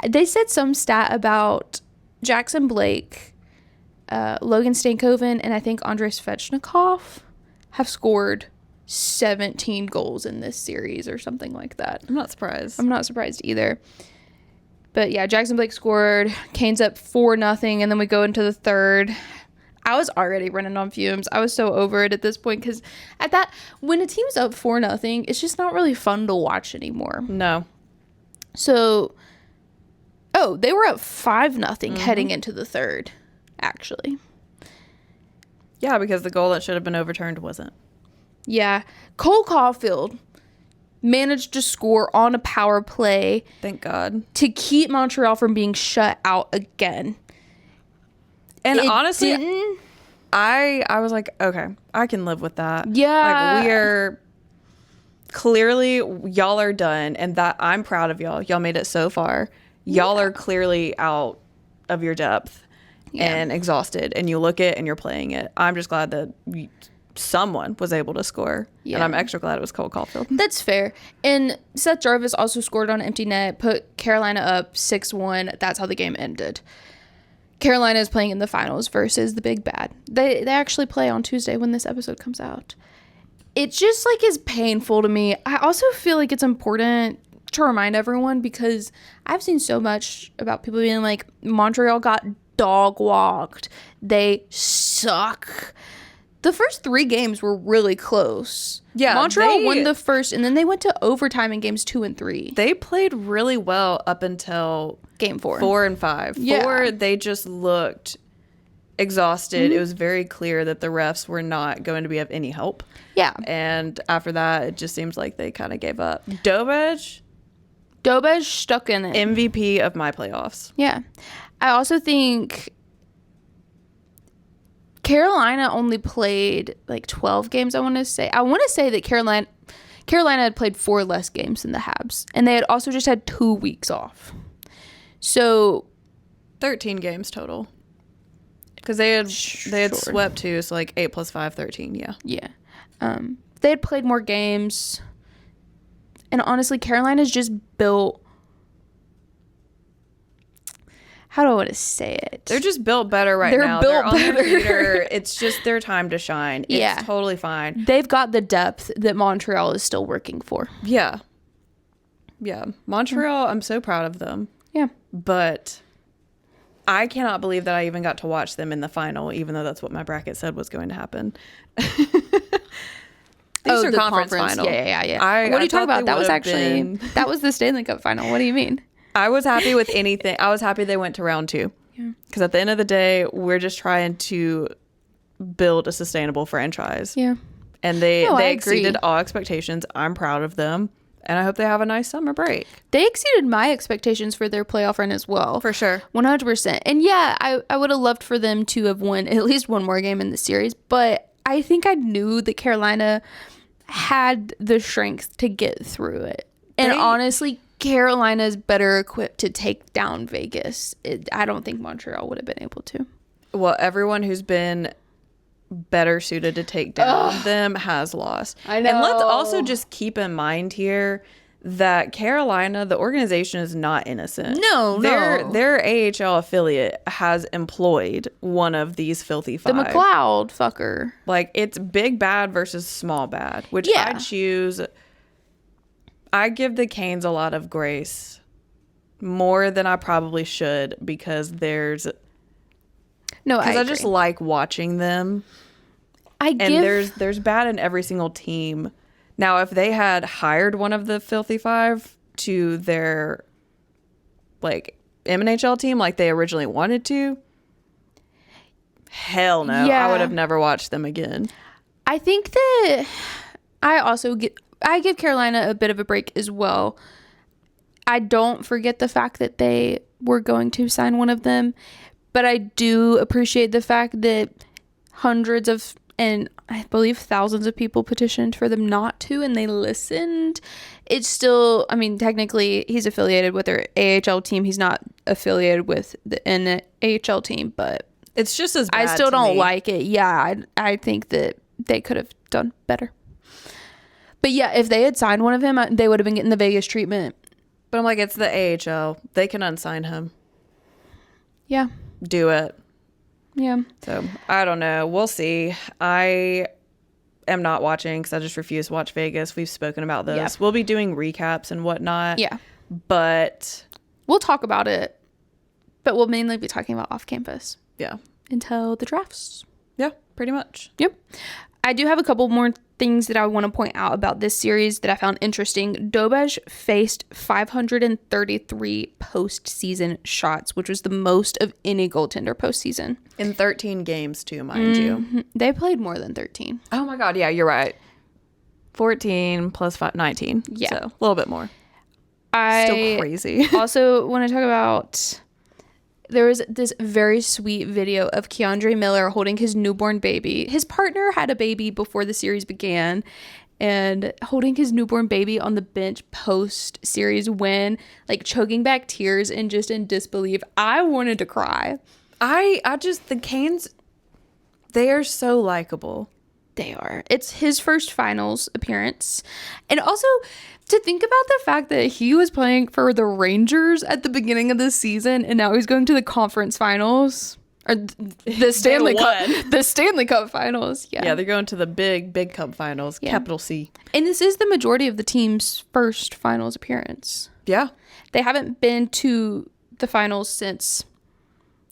they said some stat about Jackson Blake, Logan Stankoven, and I think Andrei Svechnikov have scored 17 goals in this series or something like that. I'm not surprised. I'm not surprised either. But yeah, Jackson Blake scored. Canes up 4-0, and then we go into the third. I was already running on fumes. I was so over it at this point because when a team's up 4-0, it's just not really fun to watch anymore. No. So, they were up 5-0 heading into the third, actually. Yeah, because the goal that should have been overturned wasn't. Yeah. Cole Caulfield managed to score on a power play. Thank God. To keep Montreal from being shut out again. And honestly, I was like, okay, I can live with that. Yeah. Like, we are clearly, y'all are done, and that I'm proud of y'all. Y'all made it so far. Y'all are clearly out of your depth and exhausted, and you look it and you're playing it. I'm just glad that someone was able to score, and I'm extra glad it was Cole Caulfield. That's fair. And Seth Jarvis also scored on empty net, put Carolina up 6-1. That's how the game ended. Carolina is playing in the finals versus the Big Bad. They actually play on Tuesday when this episode comes out. It just like is painful to me. I also feel like it's important to remind everyone because I've seen so much about people being like, Montreal got dog walked. They suck. The first 3 games were really close. Yeah, Montreal won the first, and then they went to overtime in games 2 and 3. They played really well up until game 4. 4 and 5. Yeah. 4, they just looked exhausted. Mm-hmm. It was very clear that the refs were not going to be of any help. Yeah. And after that, it just seems like they kind of gave up. Dobej stuck in it. MVP of my playoffs. Yeah. I also think Carolina only played like 12 games, I want to say. I want to say that Carolina had played 4 less games than the Habs. And they had also just had 2 weeks off. So 13 games total. Because they had swept 2, so like 8 + 5, 13, yeah. Yeah. They had played more games. And honestly, Carolina's just built... How do I want to say it? They're just built better now. They're built better. Their it's just their time to shine. It's totally fine. They've got the depth that Montreal is still working for. Yeah. Yeah. Montreal, I'm so proud of them. Yeah. But I cannot believe that I even got to watch them in the final, even though that's what my bracket said was going to happen. These are the conference final. Yeah. What are you talking about? That was actually that was the Stanley Cup final. What do you mean? I was happy with anything. I was happy they went to round 2. Yeah. Because at the end of the day, we're just trying to build a sustainable franchise. Yeah. And they exceeded all expectations. I'm proud of them. And I hope they have a nice summer break. They exceeded my expectations for their playoff run as well. For sure. 100%. And yeah, I would have loved for them to have won at least one more game in the series. But I think I knew that Carolina had the strength to get through it. And honestly, Carolina is better equipped to take down Vegas. I don't think Montreal would have been able to. Well, everyone who's been better suited to take down them has lost. I know. And let's also just keep in mind here that Carolina, the organization, is not innocent. No. Their AHL affiliate has employed one of these filthy 5. The McLeod fucker. Like, it's big bad versus small bad, which I choose... I give the Canes a lot of grace, more than I probably should, because there's... No, I just like watching them. There's bad in every single team. Now, if they had hired one of the filthy 5 to their, like, MNHL team like they originally wanted to, hell no. Yeah. I would have never watched them again. I think that I give Carolina a bit of a break as well. I don't forget the fact that they were going to sign one of them, but I do appreciate the fact that hundreds of, and I believe thousands of people petitioned for them not to, and they listened. It's still, I mean, technically he's affiliated with their AHL team. He's not affiliated with the NHL team, but it's just as bad. I still don't like it. Yeah, I think that they could have done better. But yeah, if they had signed one of him, they would have been getting the Vegas treatment. But I'm like, it's the AHL. They can unsign him. Yeah. Do it. Yeah. So, I don't know. We'll see. I am not watching because I just refuse to watch Vegas. We've spoken about this. Yeah. We'll be doing recaps and whatnot. Yeah. But we'll talk about it. But we'll mainly be talking about off campus. Yeah. Until the drafts. Yeah, pretty much. Yep. I do have a couple more things that I want to point out about this series that I found interesting. Dobej faced 533 postseason shots, which was the most of any goaltender postseason. In 13 games, too, mind you. They played more than 13. Oh, my God. Yeah, you're right. 14 plus 5, 19. Yeah. So, a little bit more. Still crazy. Also want to talk about... There was this very sweet video of Keandre Miller holding his newborn baby. His partner had a baby before the series began, and holding his newborn baby on the bench post-series win, like choking back tears and just in disbelief. I wanted to cry. The Canes, they are so likable. They are. It's his first finals appearance. And also... to think about the fact that he was playing for the Rangers at the beginning of the season and now he's going to the conference finals or the Stanley Cup, the Stanley Cup finals. Yeah, they're going to the big cup finals, capital C. And this is the majority of the team's first finals appearance. Yeah, they haven't been to the finals since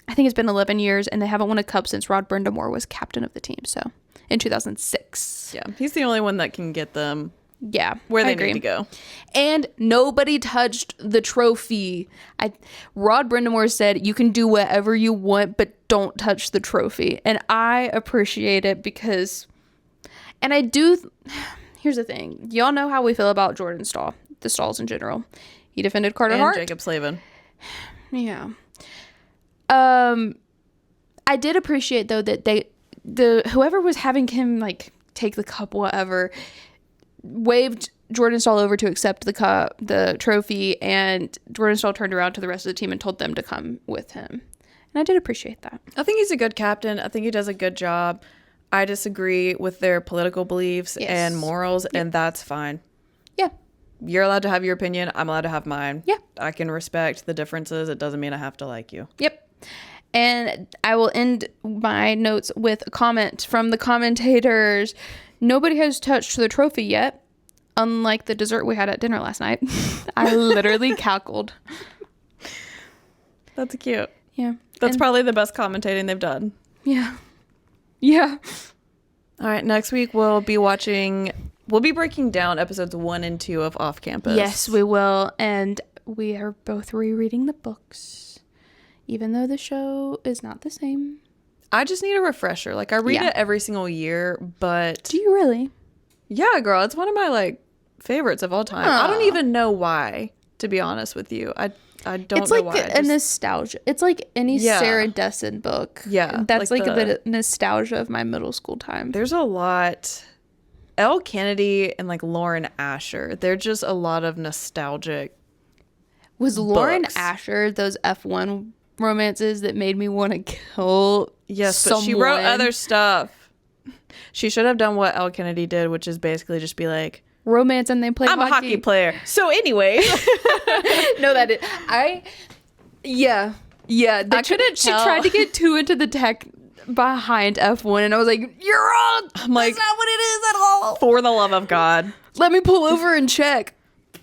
I think it's been 11 years, and they haven't won a cup since Rod Brindamore was captain of the team. So in 2006. Yeah, he's the only one that can get them. Yeah, where they need to go. And nobody touched the trophy. Rod Brindamore said, you can do whatever you want, but don't touch the trophy. And I appreciate it because, and I do, here's the thing. Y'all know how we feel about Jordan Stahl, the Stahls in general. He defended Carter Hart. And Jacob Slavin. Yeah. I did appreciate, though, that whoever was having him like take the cup, whatever, waved Jordan Stahl over to accept the cup, the trophy, and Jordan Stahl turned around to the rest of the team and told them to come with him. And I did appreciate that. I think he's a good captain. I think he does a good job. I disagree with their political beliefs and morals, and that's fine. Yeah. You're allowed to have your opinion. I'm allowed to have mine. Yeah. I can respect the differences. It doesn't mean I have to like you. Yep. And I will end my notes with a comment from the commentators. Nobody has touched the trophy yet, unlike the dessert we had at dinner last night. I literally cackled. That's cute. Yeah. That's probably the best commentating they've done. Yeah. Yeah. All right. Next week, we'll be breaking down episodes 1 and 2 of Off Campus. Yes, we will. And we are both rereading the books, even though the show is not the same. I just need a refresher. Like, I read it every single year, but... Do you really? Yeah, girl. It's one of my, like, favorites of all time. I don't even know why, to be honest with you. I don't know why. It's like a nostalgia. It's like any Sarah Dessen book. Yeah. That's like a bit of nostalgia of my middle school time. There's a lot. Elle Kennedy and like Lauren Asher. They're just a lot of nostalgic Was Lauren books. Asher those F1 romances that made me want to kill someone? But she wrote other stuff. She should have done what Elle Kennedy did, which is basically just be like, romance and they play I'm a hockey player. So anyway. No, that is. Yeah. She tried to get too into the tech behind F1 and I was like, you're wrong. I'm like, that's not what it is at all. For the love of God. Let me pull over and check.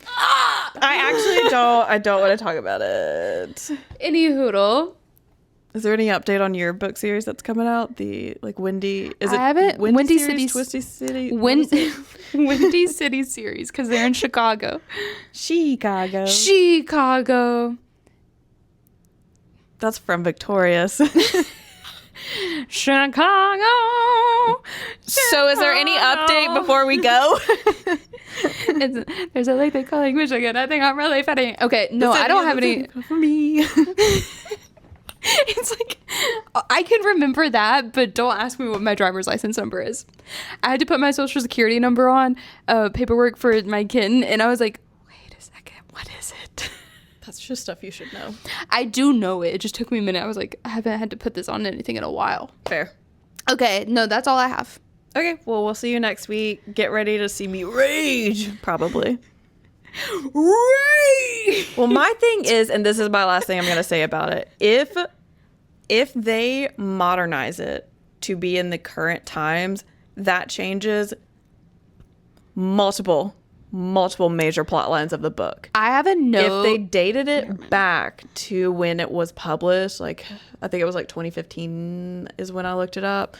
I don't want to talk about it. Any hoodle. Is there any update on your book series that's coming out? The like Windy, is it? I haven't. Windy City, Twisty City, Windy City series because they're in Chicago. Chicago. That's from Victorious. Chicago. So is there any update before we go? There's a lake they call like Michigan. I think I'm really funny. Okay, no, I don't have any. For me. It's like, I can remember that, but don't ask me what my driver's license number is. I had to put my social security number on paperwork for my kitten, and I was like, wait a second, what is it? That's just stuff you should know. I do know it. It just took me a minute. I was like, I haven't had to put this on anything in a while. Fair. Okay, no, that's all I have. Okay, well, we'll see you next week. Get ready to see me rage, probably. Rage! Well, my thing is, and this is my last thing I'm going to say about it, if they modernize it to be in the current times, that changes multiple major plot lines of the book. I have a note. If they dated it back to when it was published, like I think it was like 2015 is when I looked it up.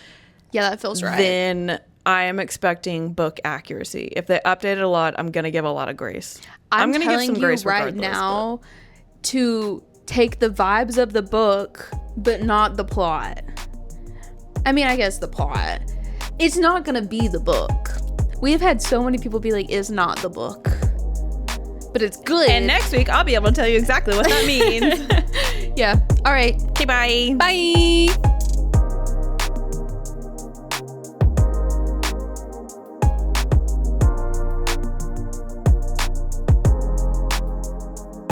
Yeah, that feels right. Then I am expecting book accuracy. If they update it a lot, I'm going to give a lot of grace. I'm going to give some grace right now to take the vibes of the book, but not the plot. I mean, I guess the plot. It's not going to be the book. We've had so many people be like, it's not the book. But it's good. And next week, I'll be able to tell you exactly what that means. Yeah. All right. Okay, bye. Bye.